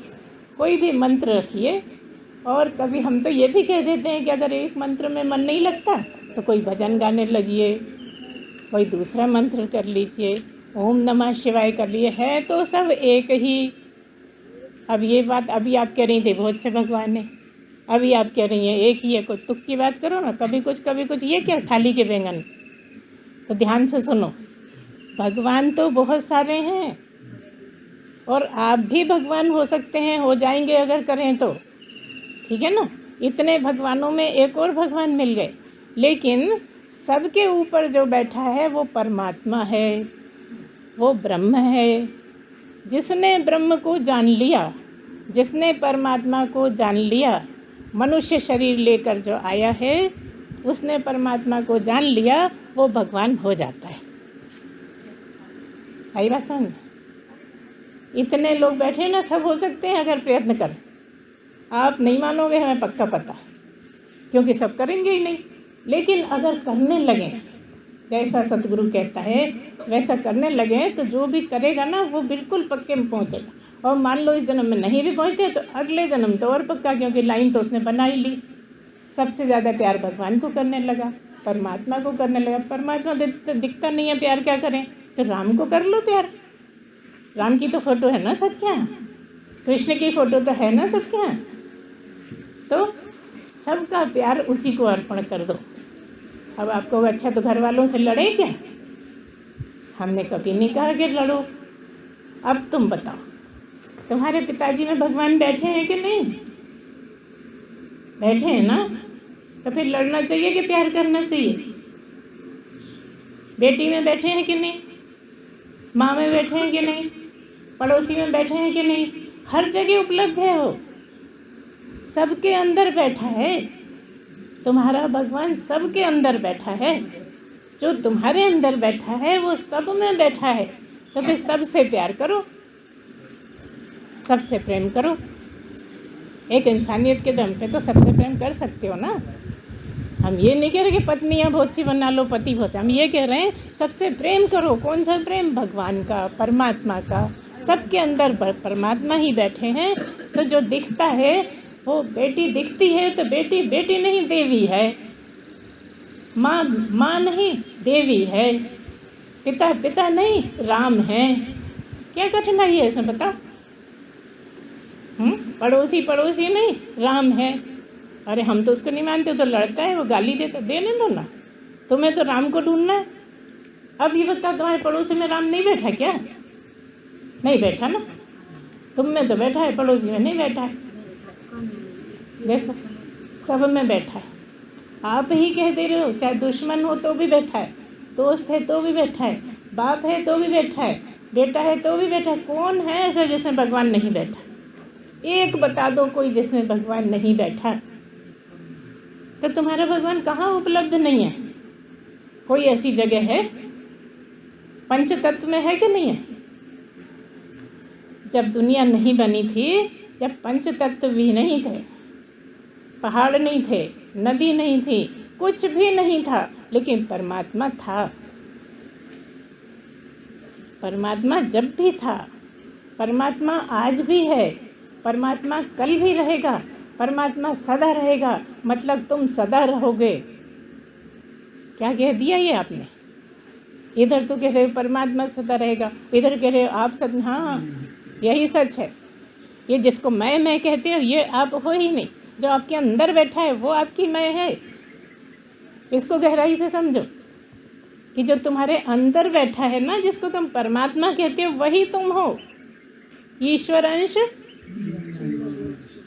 कोई भी मंत्र रखिए। और कभी हम तो ये भी कह देते हैं कि अगर एक मंत्र में मन नहीं लगता तो कोई भजन गाने लगिए, कोई दूसरा मंत्र कर लीजिए, ओम नमः शिवाय कर लिए, है तो सब एक ही। अब ये बात अभी आप कह रही थी बहुत से भगवान है, अभी आप कह रही हैं एक ही है, कोई तुक की बात करो ना, कभी कुछ, ये क्या थाली के बैंगन। तो ध्यान से सुनो, भगवान तो बहुत सारे हैं और आप भी भगवान हो सकते हैं, हो जाएंगे अगर करें तो, ठीक है ना? इतने भगवानों में एक और भगवान मिल गए, लेकिन सबके ऊपर जो बैठा है वो परमात्मा है, वो ब्रह्म है। जिसने ब्रह्म को जान लिया, जिसने परमात्मा को जान लिया, मनुष्य शरीर लेकर जो आया है उसने परमात्मा को जान लिया, वो भगवान हो जाता है। आई बात समझ? इतने लोग बैठे ना, सब हो सकते हैं अगर प्रयत्न करें। आप नहीं मानोगे, हमें पक्का पता, क्योंकि सब करेंगे ही नहीं, लेकिन अगर करने लगें जैसा सतगुरु कहता है वैसा करने लगे तो जो भी करेगा ना वो बिल्कुल पक्के में पहुँचेगा। और मान लो इस जन्म में नहीं भी पहुँचे तो अगले जन्म तो और पक्का, क्योंकि लाइन तो उसने बना ही ली। सबसे ज़्यादा प्यार भगवान को करने लगा, परमात्मा को करने लगा। परमात्मा दिखता नहीं है, प्यार क्या करें? तो राम को कर लो प्यार, राम की तो फोटो है ना सबके यहाँ, कृष्ण की फ़ोटो तो है ना सबके यहाँ, तो सबका प्यार उसी को अर्पण कर दो। अब आपको अच्छा तो घर वालों से लड़े क्या? हमने कभी नहीं कहा कि लड़ो। अब तुम बताओ, तुम्हारे पिताजी में भगवान बैठे हैं कि नहीं? बैठे हैं ना? तो फिर लड़ना चाहिए कि प्यार करना चाहिए? बेटी में बैठे हैं कि नहीं? माँ में बैठे हैं कि नहीं? पड़ोसी में बैठे हैं कि नहीं? हर जगह उपलब्ध है वो, सबके अंदर बैठा है। तुम्हारा भगवान सबके अंदर बैठा है, जो तुम्हारे अंदर बैठा है वो सब में बैठा है। तो फिर सबसे प्यार करो, सबसे प्रेम करो। एक इंसानियत के दम पे तो सबसे प्रेम कर सकते हो ना, हम ये नहीं कह रहे कि पत्नियां बहुत सी बना लो, पति बहुत, हम ये कह रहे हैं सबसे प्रेम करो। कौन सा प्रेम? भगवान का, परमात्मा का। सबके अंदर परमात्मा ही बैठे हैं। तो जो दिखता है वो बेटी दिखती है तो बेटी बेटी नहीं देवी है, माँ माँ नहीं देवी है, पिता पिता नहीं राम है। क्या कठिनाई है इसमें बताओ? पड़ोसी पड़ोसी नहीं राम है। अरे हम तो उसको नहीं मानते, तो लड़ता है, वो गाली देता, देने दो ना, तुम्हें तो राम को ढूंढना है। अब ये बताओ तुम्हारे पड़ोसी में राम नहीं बैठा क्या? नहीं बैठा ना, तुम में तो बैठा है, पड़ोसी में नहीं बैठा है। देखो सब में बैठा है। आप ही कह दे रहे हो, चाहे दुश्मन हो तो भी बैठा है, दोस्त है तो भी बैठा है, बाप है तो भी बैठा है, बेटा है तो भी बैठा है। कौन है ऐसा जिसमें भगवान नहीं बैठा? एक बता दो कोई जिसमें भगवान नहीं बैठा। तो तुम्हारा भगवान कहाँ उपलब्ध नहीं है? कोई ऐसी जगह है? पंच तत्व में है कि नहीं है? जब दुनिया नहीं बनी थी, जब पंच तत्व भी नहीं थे, पहाड़ नहीं थे, नदी नहीं थी, कुछ भी नहीं था, लेकिन परमात्मा था। परमात्मा जब भी था, परमात्मा आज भी है, परमात्मा कल भी रहेगा, परमात्मा सदा रहेगा। मतलब तुम सदा रहोगे। क्या कह दिया ये आपने? इधर तो कह रहे हो परमात्मा सदा रहेगा, इधर कह रहे हो आप सदा। हाँ यही सच है। ये जिसको मैं कहते हो ये आप हो ही नहीं। जो आपके अंदर बैठा है वो आपकी मैं है। इसको गहराई से समझो कि जो तुम्हारे अंदर बैठा है ना, जिसको तुम परमात्मा कहते हो, वही तुम हो। ईश्वर अंश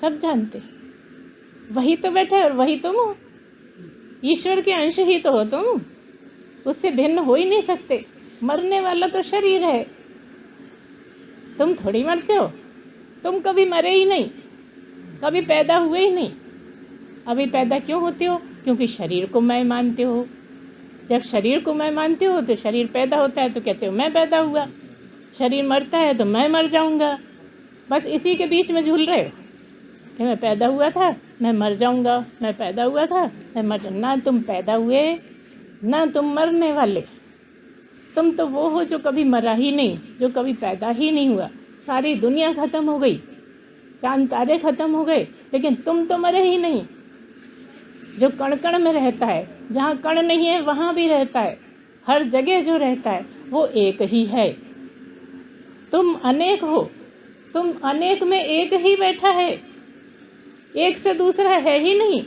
सब जानते, वही तो बैठा है और वही तुम हो। ईश्वर के अंश ही तो हो तुम, उससे भिन्न हो ही नहीं सकते। मरने वाला तो शरीर है, तुम थोड़ी मरते हो। तुम कभी मरे ही नहीं, कभी पैदा हुए ही नहीं। अभी पैदा क्यों होते हो? क्योंकि शरीर को मैं मानते हो। जब शरीर को मैं मानते हो तो शरीर पैदा होता है तो कहते हो मैं पैदा हुआ। शरीर मरता है तो मैं मर जाऊंगा। बस इसी के बीच में झूल रहे हो कि मैं पैदा हुआ था, मैं मर जाऊंगा, मैं पैदा हुआ था, मैं मर। ना तुम पैदा हुए, ना तुम मरने वाले। तुम तो वो हो जो कभी मरा ही नहीं, जो कभी पैदा ही नहीं हुआ। सारी दुनिया ख़त्म हो गई, चांद तारे ख़त्म हो गए, लेकिन तुम तो मरे ही नहीं। जो कण कण में रहता है, जहाँ कण नहीं है वहाँ भी रहता है, हर जगह जो रहता है वो एक ही है। तुम अनेक हो, तुम अनेक में एक ही बैठा है, एक से दूसरा है ही नहीं।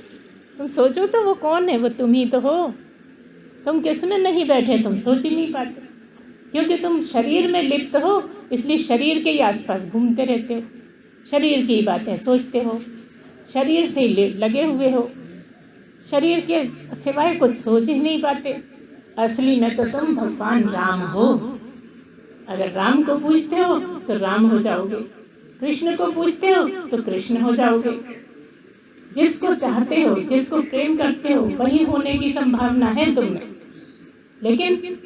तुम सोचो तो वो कौन है? वो तुम ही तो हो। तुम किस में नहीं बैठे तुम सोच ही नहीं पाते, क्योंकि तुम शरीर में लिप्त हो, इसलिए शरीर के ही आसपास घूमते रहते हो, शरीर की बातें सोचते हो, शरीर से लगे हुए हो, शरीर के सिवाय कुछ सोच ही नहीं पाते। असली में तो तुम भगवान राम हो। अगर राम को पूजते हो तो राम हो जाओगे, कृष्ण को पूजते हो तो कृष्ण हो जाओगे। जिसको चाहते हो, जिसको प्रेम करते हो, वही होने की संभावना है तुम में। लेकिन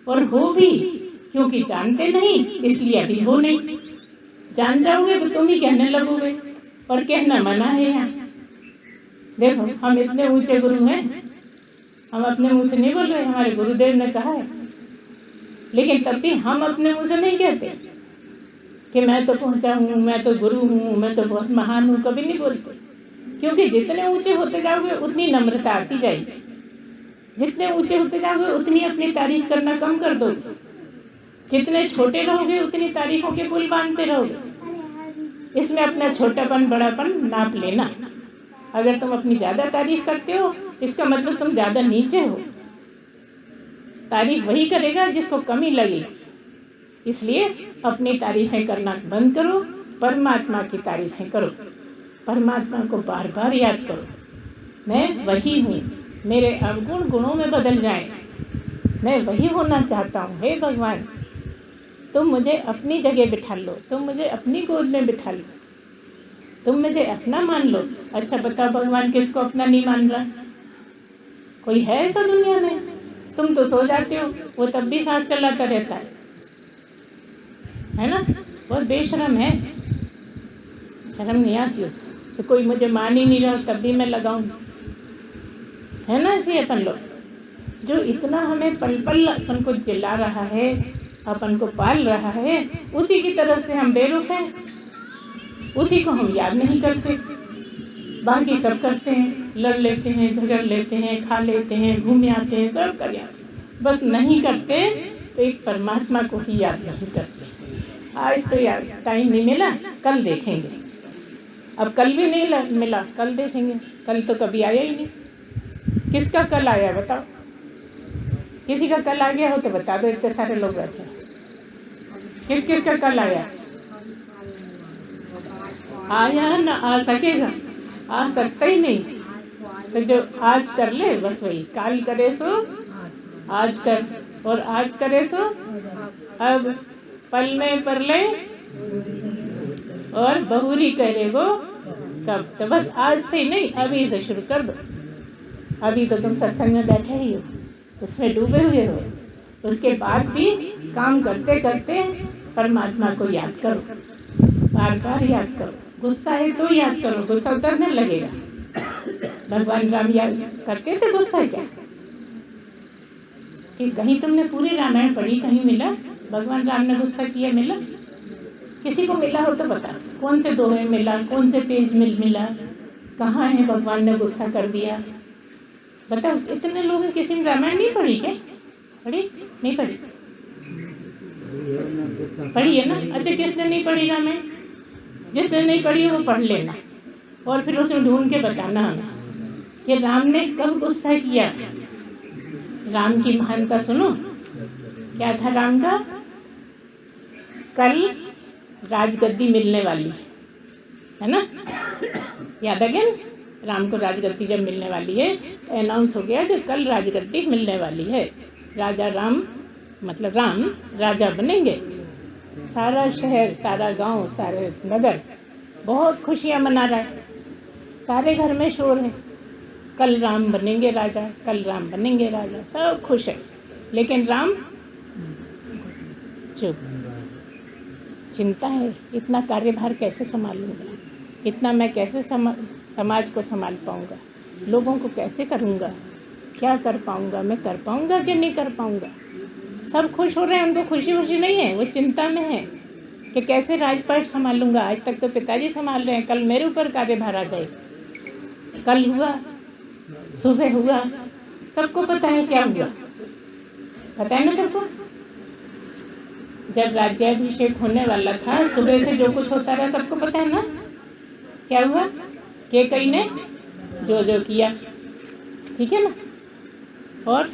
और हो भी, क्योंकि जानते नहीं इसलिए अभी हो नहीं। जान जाओगे तो तुम ही कहने लगोगे, और कहना मना है यहाँ। देखो हम इतने ऊंचे गुरु हैं, हम अपने मुंह से नहीं बोल रहे, हमारे गुरुदेव ने कहा है, लेकिन तब भी हम अपने मुंह से नहीं कहते कि मैं तो पहुंचा हूँ, मैं तो गुरु हूँ, मैं तो बहुत महान हूँ। कभी नहीं बोलते, क्योंकि जितने ऊंचे होते जाओगे उतनी नम्रता आती जाएगी। जितने ऊंचे होते जाओगे उतनी अपनी तारीफ करना कम कर दोगे। जितने छोटे रहोगे उतनी तारीफों के पुल बांधते रहोगे। इसमें अपना छोटापन बड़ापन नाप लेना। अगर तुम अपनी ज़्यादा तारीफ करते हो इसका मतलब तुम ज़्यादा नीचे हो। तारीफ वही करेगा जिसको कमी लगेगी। इसलिए अपनी तारीफें करना बंद करो, परमात्मा की तारीफें करो। परमात्मा को बार बार याद करो, मैं वही हूँ, मेरे अवगुण गुणों में बदल जाएं, मैं वही होना चाहता हूँ। हे भगवान, तुम मुझे अपनी जगह बिठा लो, तुम मुझे अपनी गोद में बिठा लो, तुम मुझे अपना मान लो। अच्छा बताओ, भगवान किसको अपना नहीं मान रहा? कोई है ऐसा दुनिया में? तुम तो सो जाते हो, वो तब भी सांस चलाता रहता है ना? बहुत बेशरम है, शर्म नहीं आती हो? तो कोई मुझे मान ही नहीं रहा तब भी मैं लगाऊं। है ना। ऐसे अपन लोग जो इतना हमें पल पल अपन को जिला रहा है, अपन को पाल रहा है, उसी की तरफ से हम बेरुख हैं, उसी को हम याद नहीं करते। बाकी सब करते हैं, लड़ लेते हैं, झगड़ लेते हैं, खा लेते हैं, घूम आते हैं, सब कर आते, बस नहीं करते तो एक परमात्मा को ही याद नहीं करते। आज तो यार टाइम नहीं मिला, कल देखेंगे। अब कल भी नहीं मिला, कल देखेंगे। कल तो कभी आया ही नहीं। किसका कल आया बताओ? किसी का कल आ गया हो तो बता दो, इतने सारे लोग बैठे हैं। किस किस का कल आया? आया ना आ सकेगा, आ सकता ही नहीं। तो जो आज कर ले बस वही, काल करे सो आज कर, और आज करे सो अब, पल में पर ले और बहुरी करे वो कब। तो बस आज से ही नहीं, अभी से शुरू कर दो। अभी तो तुम सत्संग में बैठे ही हो, उसमें डूबे हुए हो, उसके बाद भी काम करते करते परमात्मा को याद करो, बार बार याद करो। गुस्सा है तो याद करो, गुस्सा उतरने लगेगा। भगवान राम याद करते थे गुस्सा क्या? कि कहीं तुमने पूरी रामायण पढ़ी, कहीं मिला भगवान राम ने गुस्सा किया? मिला? किसी को मिला हो तो बता, कौन से दोहे मिला, कौन से पेज में मिला, कहाँ है भगवान ने गुस्सा कर दिया? बताओ। इतने लोग किसी ने रामायण नहीं पढ़ी क्या? पढ़ी? नहीं पढ़ी? पढ़ी है ना? अच्छा, किसने नहीं पढ़ी रामायण? जिसने नहीं पढ़ी वो पढ़ लेना, और फिर उसमें ढूंढ के बताना हमें कि राम ने कब गुस्सा किया। राम की महानता सुनो। क्या था राम का? कल राजगद्दी मिलने वाली है ना, याद आ गया ना? राम को राजगद्दी जब मिलने वाली है, अनाउंस हो गया कि कल राजगद्दी मिलने वाली है। राजा राम मतलब राम राजा बनेंगे। सारा शहर, सारा गांव, सारे नगर बहुत खुशियां मना रहा है, सारे घर में शोर है, कल राम बनेंगे राजा, कल राम बनेंगे राजा, सब खुश है। लेकिन राम चुप। चिंता है, इतना कार्यभार कैसे संभालूंगा, इतना मैं कैसे समाज को संभाल पाऊंगा, लोगों को कैसे करूंगा, क्या कर पाऊंगा, मैं कर पाऊंगा कि नहीं कर पाऊंगा। सब खुश हो रहे हैं, उनको खुशी खुशी नहीं है, वो चिंता में है कि कैसे राजपाट संभालूंगा। आज तक तो पिताजी संभाल रहे हैं, कल मेरे ऊपर कार्यभार आ जाए। कल हुआ, सुबह हुआ, सबको पता है क्या हुआ, पता है ना सबको? जब राज्याभिषेक होने वाला था, सुबह से जो कुछ होता रहा सबको पता है ना? क्या हुआ? कैकेयी ने जो जो किया, ठीक है ना? और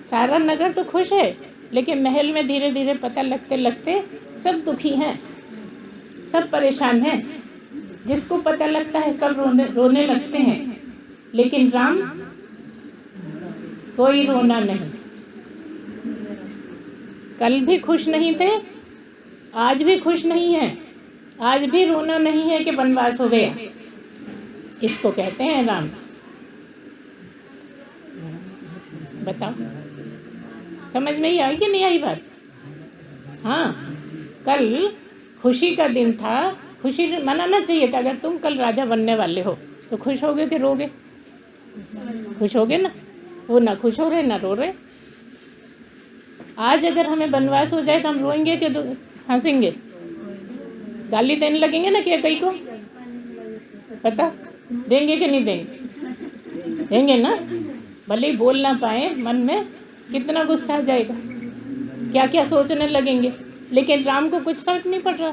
सारा नगर तो खुश है, लेकिन महल में धीरे धीरे पता लगते लगते सब दुखी हैं, सब परेशान हैं। जिसको पता लगता है सब रोने लगते हैं, लेकिन राम कोई रोना नहीं। कल भी खुश नहीं थे, आज भी खुश नहीं है, आज भी रोना नहीं है कि वनवास हो गया। इसको कहते हैं राम। बताओ, समझ में ही आई कि नहीं आई बात? हाँ, कल खुशी का दिन था, खुशी मनाना चाहिए था। अगर तुम कल राजा बनने वाले हो तो खुश होगे कि रोगे? खुश होगे ना। वो ना खुश हो रहे ना रो रहे। आज अगर हमें वनवास हो जाए तो हम रोएंगे कि हंसेंगे? गाली देने लगेंगे ना कैकेयी को? पता देंगे कि नहीं देंगे? देंगे ना। भले ही बोल ना पाए, मन में कितना गुस्सा आ जाएगा, क्या क्या सोचने लगेंगे। लेकिन राम को कुछ फर्क नहीं पड़ रहा,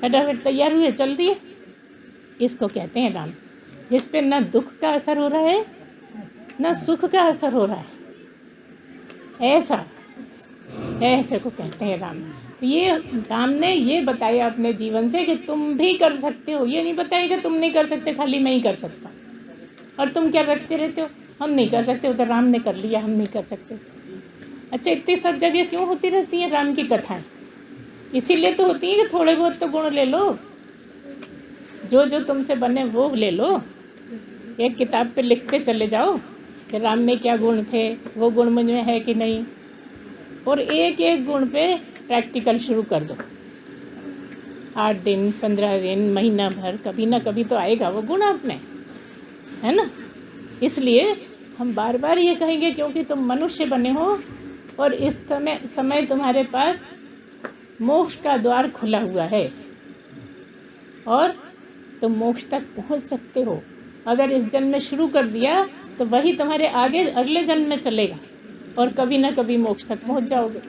फटाफट तैयार हुए चल दिए। इसको कहते हैं राम, जिस पे ना दुख का असर हो रहा है ना सुख का असर हो रहा है। ऐसे को कहते हैं राम। तो ये राम ने ये बताया अपने जीवन से कि तुम भी कर सकते हो। ये नहीं बताया कि तुम नहीं कर सकते, खाली मैं ही कर सकता। और तुम क्या रखते रहते हो, हम नहीं कर सकते, उधर राम ने कर लिया, हम नहीं कर सकते। अच्छा, इतनी सब जगह क्यों होती रहती हैं राम की कथाएं? इसीलिए तो होती है कि थोड़े बहुत तो गुण ले लो, जो जो तुमसे बने वो ले लो। एक किताब पे लिखते चले जाओ कि राम में क्या गुण थे, वो गुण मुझ में है कि नहीं, और एक एक गुण पे प्रैक्टिकल शुरू कर दो। 8 दिन, 15 दिन, महीना भर, कभी ना कभी तो आएगा वो गुण आप में, है ना? इसलिए हम बार बार ये कहेंगे क्योंकि तुम मनुष्य बने हो और इस समय तुम्हारे पास मोक्ष का द्वार खुला हुआ है और तुम मोक्ष तक पहुंच सकते हो। अगर इस जन्म में शुरू कर दिया तो वही तुम्हारे आगे अगले जन्म में चलेगा और कभी ना कभी मोक्ष तक पहुंच जाओगे।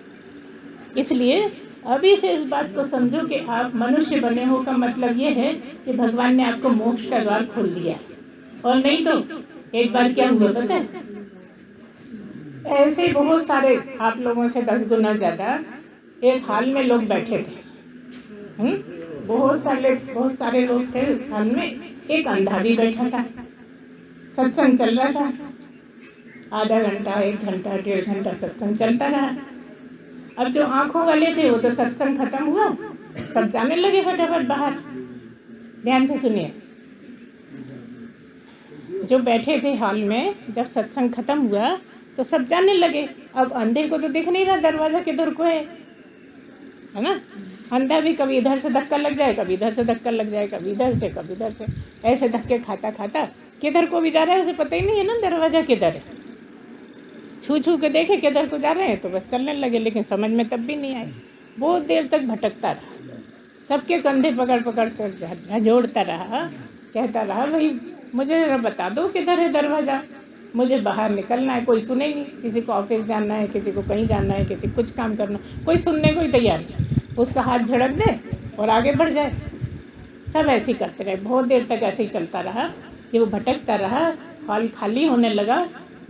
इसलिए अभी से इस बात को समझो कि आप मनुष्य बने हो का मतलब ये है कि भगवान ने आपको मोक्ष का द्वार खोल दिया। और नहीं तो एक बार क्या हुआ पता है, ऐसे बहुत सारे आप लोगों से 10 गुना ज़्यादा एक हाल में लोग बैठे थे। बहुत सारे लोग थे हाल में। एक अंधा भी बैठा था, सत्संग चल रहा था, आधा घंटा 1 घंटा 1.5 घंटा सत्संग चलता रहा। अब जो आंखों वाले थे वो तो सत्संग खत्म हुआ, सब जाने लगे फटाफट बाहर। ध्यान से सुनिए, जो बैठे थे हॉल में जब सत्संग खत्म हुआ तो सब जाने लगे। अब अंधे को तो दिख नहीं रहा दरवाजा किधर को है ना। अंधा भी कभी इधर से धक्का लग जाए, कभी इधर से धक्का लग जाए, कभी इधर से कभी इधर से, ऐसे धक्के खाता खाता किधर को भी जा रहा है उसे पता ही नहीं है ना दरवाजा किधर है। छू छू के देखे किधर को जा रहे हैं तो बस चलने लगे, लेकिन समझ में तब भी नहीं आए। बहुत देर तक भटकता रहा, सबके कंधे पकड़ पकड़ कर झोड़ता रहा, कहता रहा भाई मुझे जरा बता दो किधर है दरवाज़ा, मुझे बाहर निकलना है। कोई सुने नहीं, किसी को ऑफिस जाना है, किसी को कहीं जाना है, किसी कुछ काम करना, कोई सुनने को ही तैयार नहीं। उसका हाथ झड़क दे और आगे बढ़ जाए। सब ऐसे ही करते रहे, बहुत देर तक ऐसे ही चलता रहा कि वो भटकता रहा। हॉल खाली होने लगा,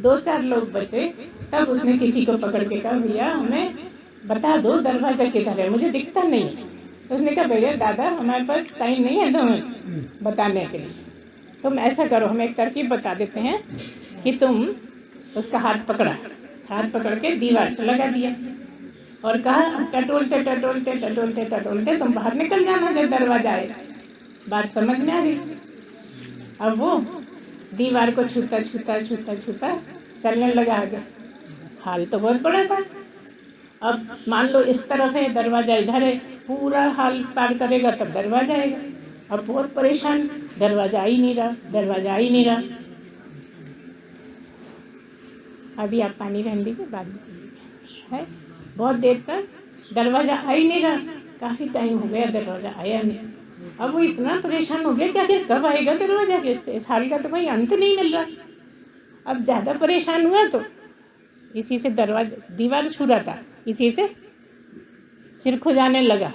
2-4 लोग बचे। तब उसने किसी को पकड़ के कहा भैया हमें बता दो दरवाज़ा किधर है, मुझे दिखता नहीं है। तो उसने कहा भैया दादा हमारे पास टाइम नहीं है तुम्हें बताने के लिए, तुम ऐसा करो हम एक तरकीब बता देते हैं कि तुम उसका हाथ पकड़ के दीवार से लगा दिया और कहा टटोलते टटोलते टटोलते टटोलते तुम बाहर निकल जाना जब दरवाजा आए। बात समझ में आ गई। अब वो दीवार को छूता छूता छूता छूता चलने लगा आगे। हाल तो बहुत बड़ा था। अब मान लो इस तरफ है दरवाजा, इधर है, पूरा हाल पार करेगा तब दरवाजा आएगा। अब बहुत परेशान, दरवाजा आ ही नहीं रहा। अभी आप पानी रहने दीजिए, बाद में है। बहुत देर तक दरवाज़ा आ ही नहीं रहा, काफ़ी टाइम हो गया दरवाज़ा आया नहीं। अब वो इतना परेशान हो गया कि आखिर कब आएगा दरवाज़ा, इस हाल का तो कोई अंत नहीं मिल रहा। अब ज़्यादा परेशान हुआ तो इसी से दीवार छू रहा था, इसी से सिर खुजाने लगा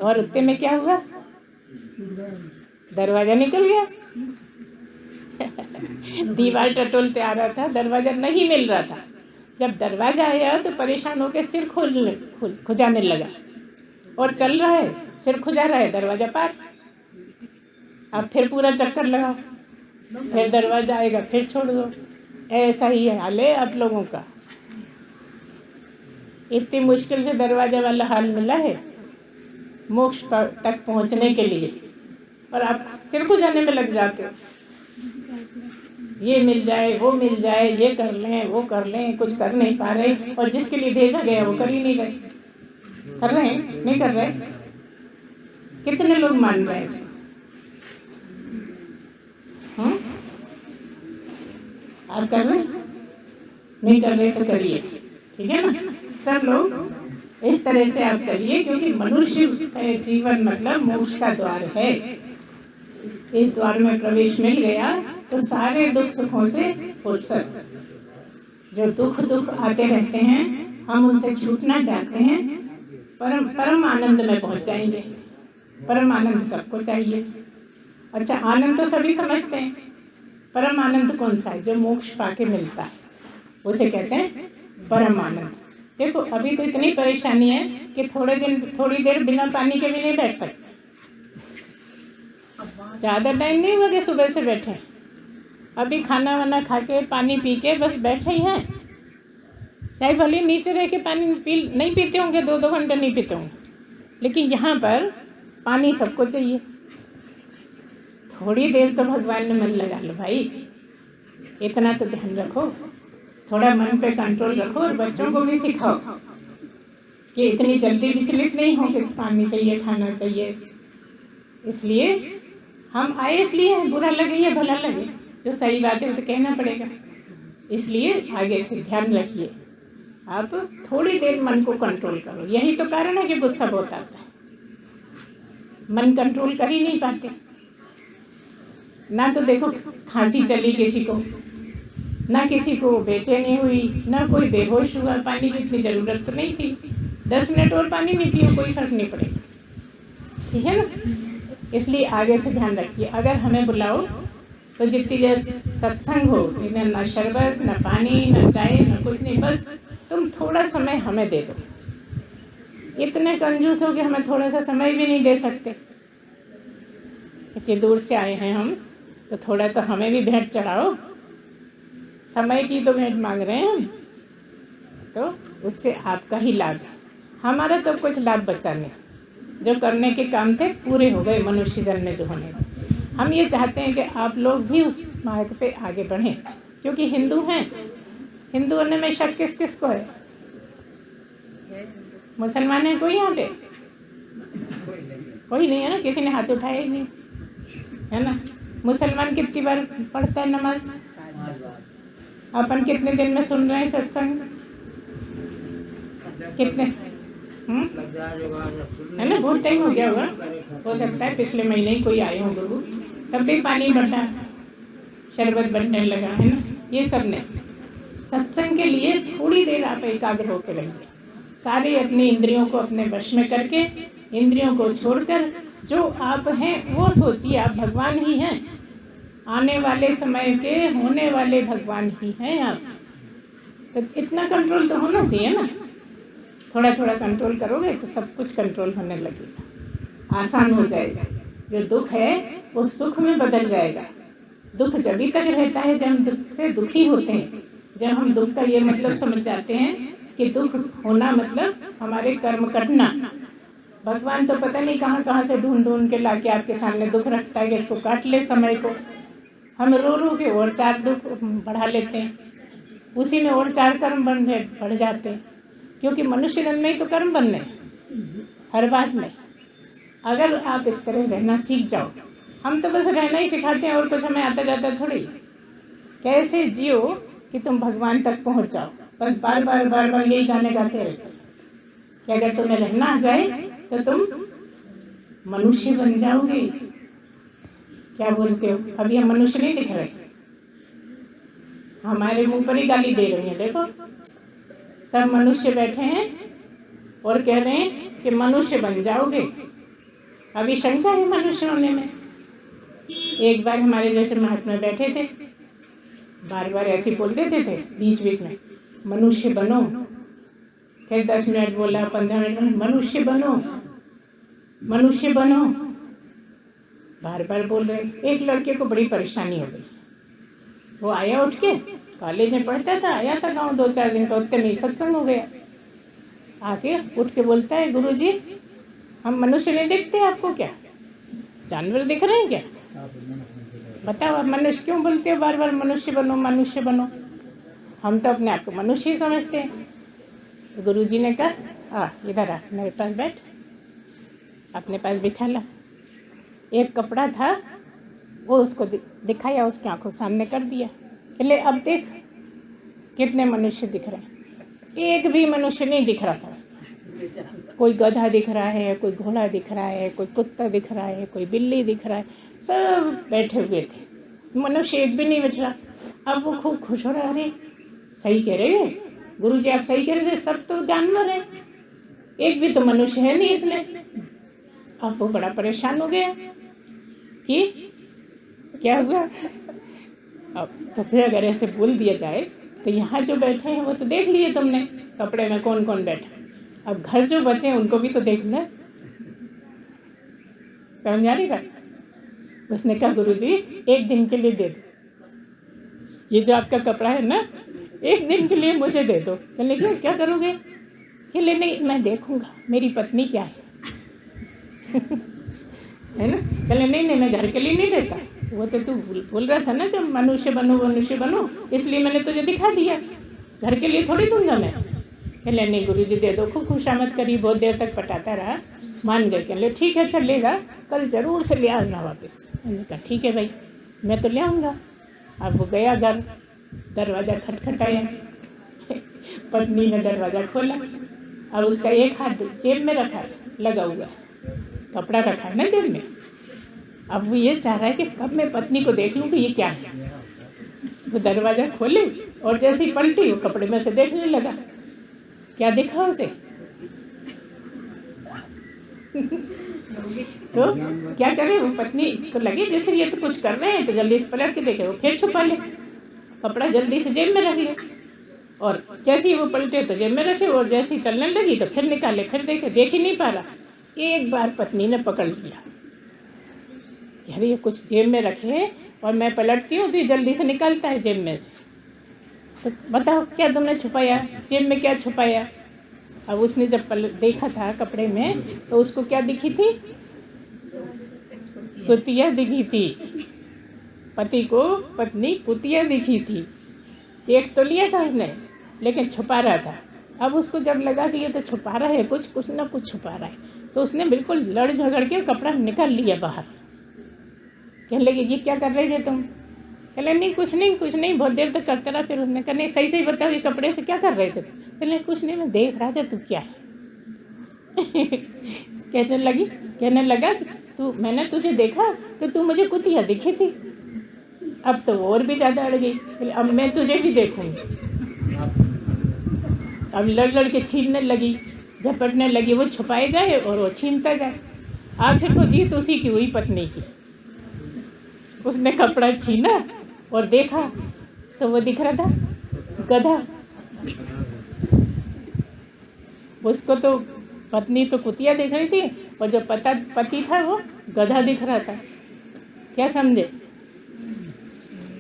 और उतने में क्या हुआ, दरवाज़ा निकल गया। दीवार टटोलते आ रहा था, दरवाज़ा नहीं मिल रहा था। जब दरवाज़ा आया तो परेशान होकर सिर खुजाने लगा और चल रहा है, सिर खुजा रहा है, दरवाज़ा पार। अब फिर पूरा चक्कर लगाओ, फिर दरवाज़ा आएगा, फिर छोड़ दो। ऐसा ही हाल है आप लोगों का। इतनी मुश्किल से दरवाज़ा वाला हाल मिला है मोक्ष तक पहुंचने के लिए, और आप सिर खुजाने में लग जाते हो। ये मिल जाए, वो मिल जाए, ये कर लें, वो कर लें, कुछ कर नहीं पा रहे, और जिसके लिए भेजा गया वो कर ही नहीं रहे। कर रहे हैं, नहीं कर रहे? कितने लोग मान रहे हैं इसको? आप कर रहे हैं? नहीं कर रहे तो करिए, ठीक है ना। सब लोग इस तरह से आप चलिए, क्योंकि मनुष्य का जीवन मतलब मोक्ष का द्वार है। इस द्वार में प्रवेश मिल गया तो सारे दुख सुखों से फुर्सत। जो दुख आते रहते हैं हम उनसे छूटना चाहते हैं, परम आनंद में पहुंच जाएंगे। परम आनंद सबको चाहिए। अच्छा, आनंद तो सभी समझते हैं, परम आनंद कौन सा है? जो मोक्ष पाके मिलता है उसे कहते हैं परम आनंद। देखो अभी तो इतनी परेशानी है कि थोड़ी देर बिना पानी के भी नहीं बैठ सकते। ज़्यादा टाइम नहीं हुआ कि सुबह से बैठे, अभी खाना वाना खा के पानी पी के बस बैठे ही हैं। चाहे भले नीचे रह के पानी नहीं पीते होंगे, 2-2 घंटे नहीं पीते होंगे, लेकिन यहाँ पर पानी सबको चाहिए। थोड़ी देर तो भगवान में मन लगा लो भाई, इतना तो ध्यान रखो, थोड़ा मन पे कंट्रोल रखो, और बच्चों को भी सिखाओ कि इतनी जल्दी विचलित नहीं हो कि पानी चाहिए, खाना चाहिए। इसलिए हम आए इसलिए बुरा लगे या भला लगे, जो सही बात है वो तो कहना पड़ेगा। इसलिए आगे से ध्यान रखिए, आप थोड़ी देर मन को कंट्रोल करो। यही तो कारण है कि गुस्सा बहुत आता है, मन कंट्रोल कर ही नहीं पाते ना। तो देखो खांसी चली किसी को, ना किसी को बेचैनी हुई, ना कोई बेहोश हुआ। पानी की इतनी ज़रूरत तो नहीं थी, 10 मिनट और पानी नहीं पियो कोई फर्क नहीं पड़ेगा, ठीक है ना। इसलिए आगे से ध्यान रखिए। अगर हमें बुलाओ तो जितनी देर सत्संग हो, इन्हें ना शरबत, ना पानी, ना चाय, ना कुछ नहीं, बस तुम थोड़ा समय हमें दे दो। इतने कंजूस हो कि हमें थोड़ा सा समय भी नहीं दे सकते। इतनी दूर से आए हैं हम, तो थोड़ा तो हमें भी भेंट चढ़ाओ। समय की तो भेंट मांग रहे हैं हम, तो उससे आपका ही लाभ है, हमारा तो कुछ लाभ बचा नहीं। जो करने के काम थे पूरे हो गए मनुष्य जन्म में जो होने थे। हम ये चाहते हैं कि आप लोग भी उस मार्ग पे आगे बढ़ें, क्योंकि हिंदू हैं। हिंदू होने में शक किस किस को है? मुसलमान है कोई यहाँ पे? कोई नहीं है ना, किसी ने हाथ उठाया ही नहीं, है ना। मुसलमान कितनी बार पढ़ता है नमाज? अपन कितने दिन में सुन रहे हैं सत्संग? कितने है ना, बहुत टाइम हो गया होगा, हो सकता है पिछले महीने ही कोई आए हो गुरु, तब भी पानी बटा, शरबत बनने लगा, है ना। ये सब ने सत्संग के लिए थोड़ी देर आप एकाग्र होकर रहिए। सारे अपनी इंद्रियों को अपने वश में करके, इंद्रियों को छोड़कर जो आप हैं वो सोचिए। आप भगवान ही हैं, आने वाले समय के होने वाले भगवान ही हैं आप। तो इतना कंट्रोल तो होना चाहिए ना। थोड़ा थोड़ा कंट्रोल करोगे तो सब कुछ कंट्रोल होने लगेगा, आसान हो जाएगा। जो दुख है वो सुख में बदल जाएगा। दुख जब तक रहता है जब हम दुख से दुखी होते हैं। जब हम दुख का ये मतलब समझ जाते हैं कि दुख होना मतलब हमारे कर्म कटना। भगवान तो पता नहीं कहाँ कहाँ से ढूंढ ढूंढ के लाके आपके सामने दुख रखता है कि इसको काट ले समय को। हम रो रो के और 4 दुख बढ़ा लेते हैं, उसी में और 4 कर्म बढ़ जाते हैं। क्योंकि मनुष्य जन्म में ही तो कर्म बनने हर बात में। अगर आप इस तरह रहना सीख जाओ, हम तो बस रहना ही सिखाते हैं और कुछ हमें आता जाता थोड़ी। कैसे जियो कि तुम भगवान तक पहुंच जाओ, बस बार बार यही गाने गाते रहते कि अगर तुम्हें रहना आ जाए तो तुम मनुष्य बन जाओगे। क्या बोलते हो? अभी हम मनुष्य नहीं दिख रहे, हमारे मुंह पर ही गाली दे रही हैं। देखो सब मनुष्य बैठे हैं और कह रहे हैं कि मनुष्य बन जाओगे। अभी शंका है मनुष्य होने में। एक बार हमारे जैसे महात्मा बैठे थे, बार बार ऐसे बोल देते थे बीच बीच में, मनुष्य बनो। फिर 10 मिनट बोला, 15 मिनट, मनुष्य बनो मनुष्य बनो, बार बार बोल रहे। एक लड़के को बड़ी परेशानी हो गई। वो आया उठ के, कॉलेज में पढ़ता था, आया था गाँव 2-4 दिन का, उतने में सत्संग हो गया। आके उठ के बोलता है, गुरुजी हम मनुष्य नहीं दिखते आपको क्या? जानवर दिख रहे हैं क्या? बताओ आप मनुष्य क्यों बोलते हो बार बार मनुष्य बनो मनुष्य बनो? हम तो अपने आप को मनुष्य ही समझते हैं। तो गुरुजी ने कहा, इधर आ, मेरे पास बैठ, अपने पास बिठा ला। एक कपड़ा था वो उसको दिखाया, उसकी आंखों सामने कर दिया, ले अब देख कितने मनुष्य दिख रहे हैं। एक भी मनुष्य नहीं दिख रहा था उसको। कोई गधा दिख रहा है, कोई घोड़ा दिख रहा है, कोई कुत्ता दिख रहा है, कोई बिल्ली दिख रहा है, सब बैठे हुए थे, मनुष्य एक भी नहीं बैठ रहा। अब वो खूब खुश हो रहा, अरे सही कह रहे हैं गुरुजी, आप सही कह रहे थे, सब तो जानवर है, एक भी तो मनुष्य है नहीं इसमें। अब वो बड़ा परेशान हो गया कि क्या हुआ। अब तो फिर अगर ऐसे बोल दिया जाए तो यहाँ जो बैठे हैं वो तो देख लिए तुमने, कपड़े में कौन कौन बैठा, अब घर जो बचे हैं उनको भी तो देखना। समझ आ रही बात? उसने कहा, गुरुजी 1 दिन के लिए दे दो, ये जो आपका कपड़ा है ना 1 दिन के लिए मुझे दे दो। चले क्यों, क्या करोगे? कि ले नहीं, मैं देखूंगा मेरी पत्नी क्या है है ना। चले नहीं मैं घर के लिए नहीं देता, वो तो तू बोल रहा था ना कि मनुष्य बनो, इसलिए मैंने तुझे दिखा दिया, घर के लिए थोड़ी दूंगा मैं। कहले नहीं गुरुजी दे दो। खूब खुशामद करी, बहुत देर तक पटाता रहा, मान गए। कहले ठीक है चलेगा, कल जरूर से ले आना वापस। मैंने कहा ठीक है भाई, मैं तो ले आऊँगा। अब वो गया घर, दरवाज़ा खटखटाया, पत्नी ने दरवाज़ा खोला। अब उसका एक हाथ जेब में रखा लगा हुआ, कपड़ा रखा है ना जेब में। अब वो ये चाह रहा है कि कब मैं पत्नी को देख लूँ कि ये क्या है। वो दरवाज़ा खोले और जैसे ही पलटी वो कपड़े में से देखने लगा। क्या देखा उसे? तो क्या करे, वो पत्नी को लगे जैसे ये तो कुछ कर रहे हैं, तो जल्दी से पलट के देखे, वो फिर छुपा ले, कपड़ा जल्दी से जेब में रख ले। और जैसे ही वो पलटे तो जेब में रखे, और जैसे ही चलने लगी तो फिर निकाले, फिर देखे, देख ही नहीं पा रहा। एक बार पत्नी ने पकड़ लिया, यार ये कुछ जेब में रखे और मैं पलटती हूँ तो ये जल्दी से निकलता है जेब में से। तो बताओ क्या तुमने छुपाया, जेब में क्या छुपाया? अब उसने जब देखा था कपड़े में तो उसको क्या दिखी थी? कुतिया दिखी थी। पति को पत्नी कुतिया दिखी थी। देख तो लिया था उसने, लेकिन छुपा रहा था। अब उसको जब लगा कि ये तो छुपा रहा है, कुछ ना कुछ छुपा रहा है, तो उसने बिल्कुल लड़ झगड़ के कपड़ा निकाल लिया बाहर। कहने लगे ये क्या कर रहे थे तुम? कहले नहीं कुछ नहीं, बहुत देर तक करते रहा। फिर उसने कहा नहीं सही बताओ, ये कपड़े से क्या कर रहे थे? कहले कुछ नहीं, मैं देख रहा था तू क्या है। कहने लगा तू, मैंने तुझे देखा तो तू मुझे कुतिया दिखी थी। अब तो और भी ज़्यादा अड़ गई, अब मैं तुझे भी देखूंगी। अब लड़ के छीनने लगी, झपटने लगी, वो छुपाए जाए और वो छीनता जाए। आखिर को जीत उसी की हुई, पत्नी की। उसने कपड़ा छीना और देखा तो वो दिख रहा था गधा। उसको तो पत्नी तो कुतिया दिख रही थी और जो पति था वो गधा दिख रहा था। क्या समझे?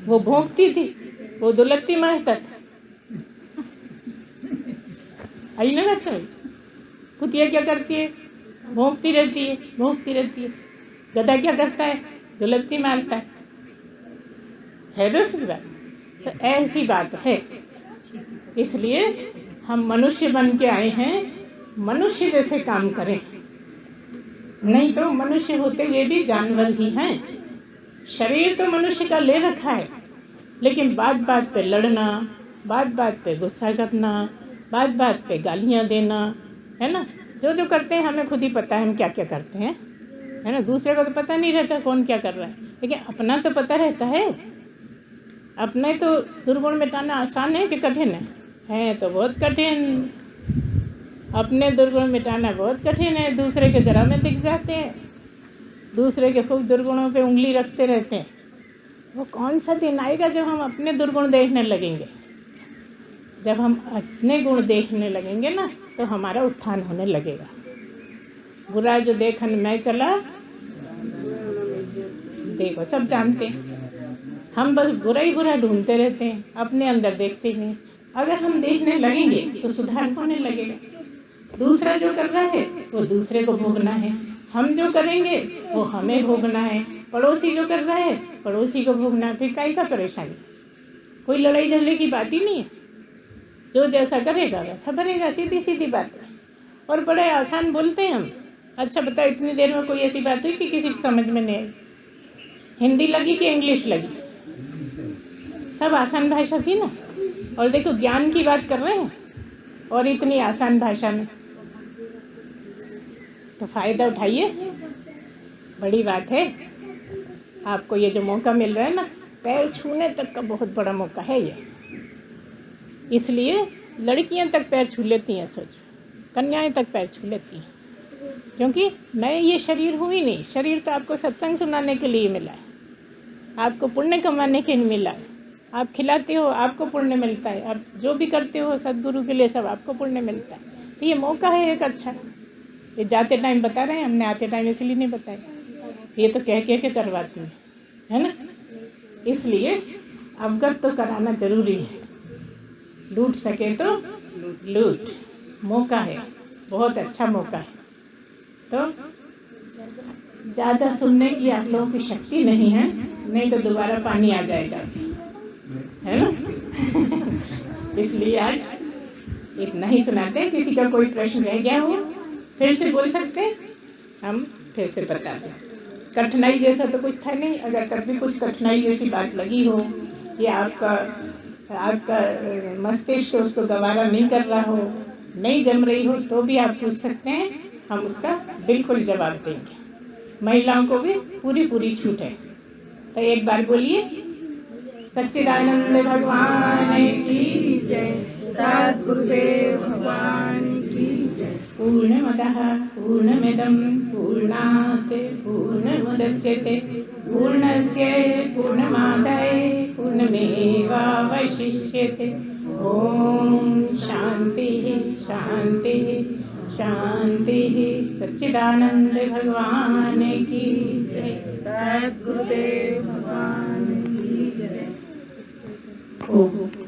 वो भौंकती थी, वो दुलत्ती मारता था। आई ना लगता है? कुतिया क्या करती है? भौंकती रहती है। गधा क्या करता है? दुलत्ती मारता है दूसरी बात। तो ऐसी बात है। इसलिए हम मनुष्य बन के आए हैं, मनुष्य जैसे काम करें, नहीं तो मनुष्य होते हुए भी जानवर ही हैं। शरीर तो मनुष्य का ले रखा है, लेकिन बात पे लड़ना, बात पे गुस्सा करना, बात पे गालियाँ देना, है ना? जो करते हैं हमें खुद ही पता है हम क्या क्या करते हैं, है ना? दूसरे को तो पता नहीं रहता कौन क्या कर रहा है, लेकिन अपना तो पता रहता है। अपने तो दुर्गुण मिटाना आसान है कि कठिन है तो बहुत कठिन। अपने दुर्गुण मिटाना बहुत कठिन है, दूसरे के जरा में दिख जाते हैं, दूसरे के खूब दुर्गुणों पे उंगली रखते रहते हैं। वो कौन सा दिन आएगा जब हम अपने दुर्गुण देखने लगेंगे? जब हम अपने गुण देखने लगेंगे ना, तो हमारा उत्थान होने लगेगा। बुरा जो देखन मैं चला, देखो सब जानते हैं, हम बस बुरा ही बुरा ढूंढते रहते हैं, अपने अंदर देखते नहीं। अगर हम देखने लगेंगे तो सुधार होने लगेगा। दूसरा जो कर रहा है वो दूसरे को भोगना है, हम जो करेंगे वो हमें भोगना है। पड़ोसी जो कर रहा है पड़ोसी को भोगना है। फिर काहे का परेशानी? कोई लड़ाई झगड़े की बात ही नहीं है। जो जैसा करेगा वैसा भरेगा, सीधी बात है। और बड़े आसान बोलते हैं हम। अच्छा बताओ, इतनी देर में कोई ऐसी बात हुई कि किसी को समझ में नहीं आई? हिंदी लगी कि इंग्लिश लगी? सब आसान भाषा थी ना। और देखो ज्ञान की बात कर रहे हैं और इतनी आसान भाषा में, तो फ़ायदा उठाइए, बड़ी बात है। आपको ये जो मौका मिल रहा है ना, पैर छूने तक का बहुत बड़ा मौका है ये। इसलिए लड़कियां तक पैर छू लेती हैं, सोचो, कन्याएं तक पैर छू लेती हैं, क्योंकि मैं ये शरीर हूँ ही नहीं। शरीर तो आपको सत्संग सुनाने के लिए मिला है, आपको पुण्य कमाने के लिए मिला है। आप खिलाते हो आपको पुण्य मिलता है, आप जो भी करते हो सद्गुरु के लिए सब आपको पुण्य मिलता है। तो ये मौका है एक अच्छा। ये जाते टाइम बता रहे हैं, हमने आते टाइम इसलिए नहीं बताया, ये तो कह के करवाती हैं, है ना? इसलिए अवगत तो कराना जरूरी है। लूट सके तो लूट, मौका है, बहुत अच्छा मौका है। तो ज़्यादा सुनने की आप लोगों की शक्ति नहीं है, नहीं तो दोबारा पानी आ जाएगा, है ना? इसलिए आज इतना ही सुनाते हैं। किसी का कोई प्रश्न रह गया हो फिर से बोल सकते हैं, हम फिर से बता दें। कठिनाई जैसा तो कुछ था नहीं। अगर कभी कुछ कठिनाई जैसी बात लगी हो कि आपका मस्तिष्क उसको गवारा नहीं कर रहा हो, नहीं जम रही हो, तो भी आप पूछ सकते हैं, हम उसका बिल्कुल जवाब देंगे। महिलाओं को भी पूरी छूट है। तो एक बार बोलिए, सच्चिदानंद भगवान की जय, सद्गुरुदेव भगवान की जय। पूर्णमदः पूर्णमिदं पूर्णात् पूर्णमुदच्यते पूर्णस्य पूर्णमादाय पूर्णमेवावशिष्यते। ओम शांति शांति शांति। सच्चिदानंद भगवान की जय, सद्गुरुदेव भगवान की जय। ओम।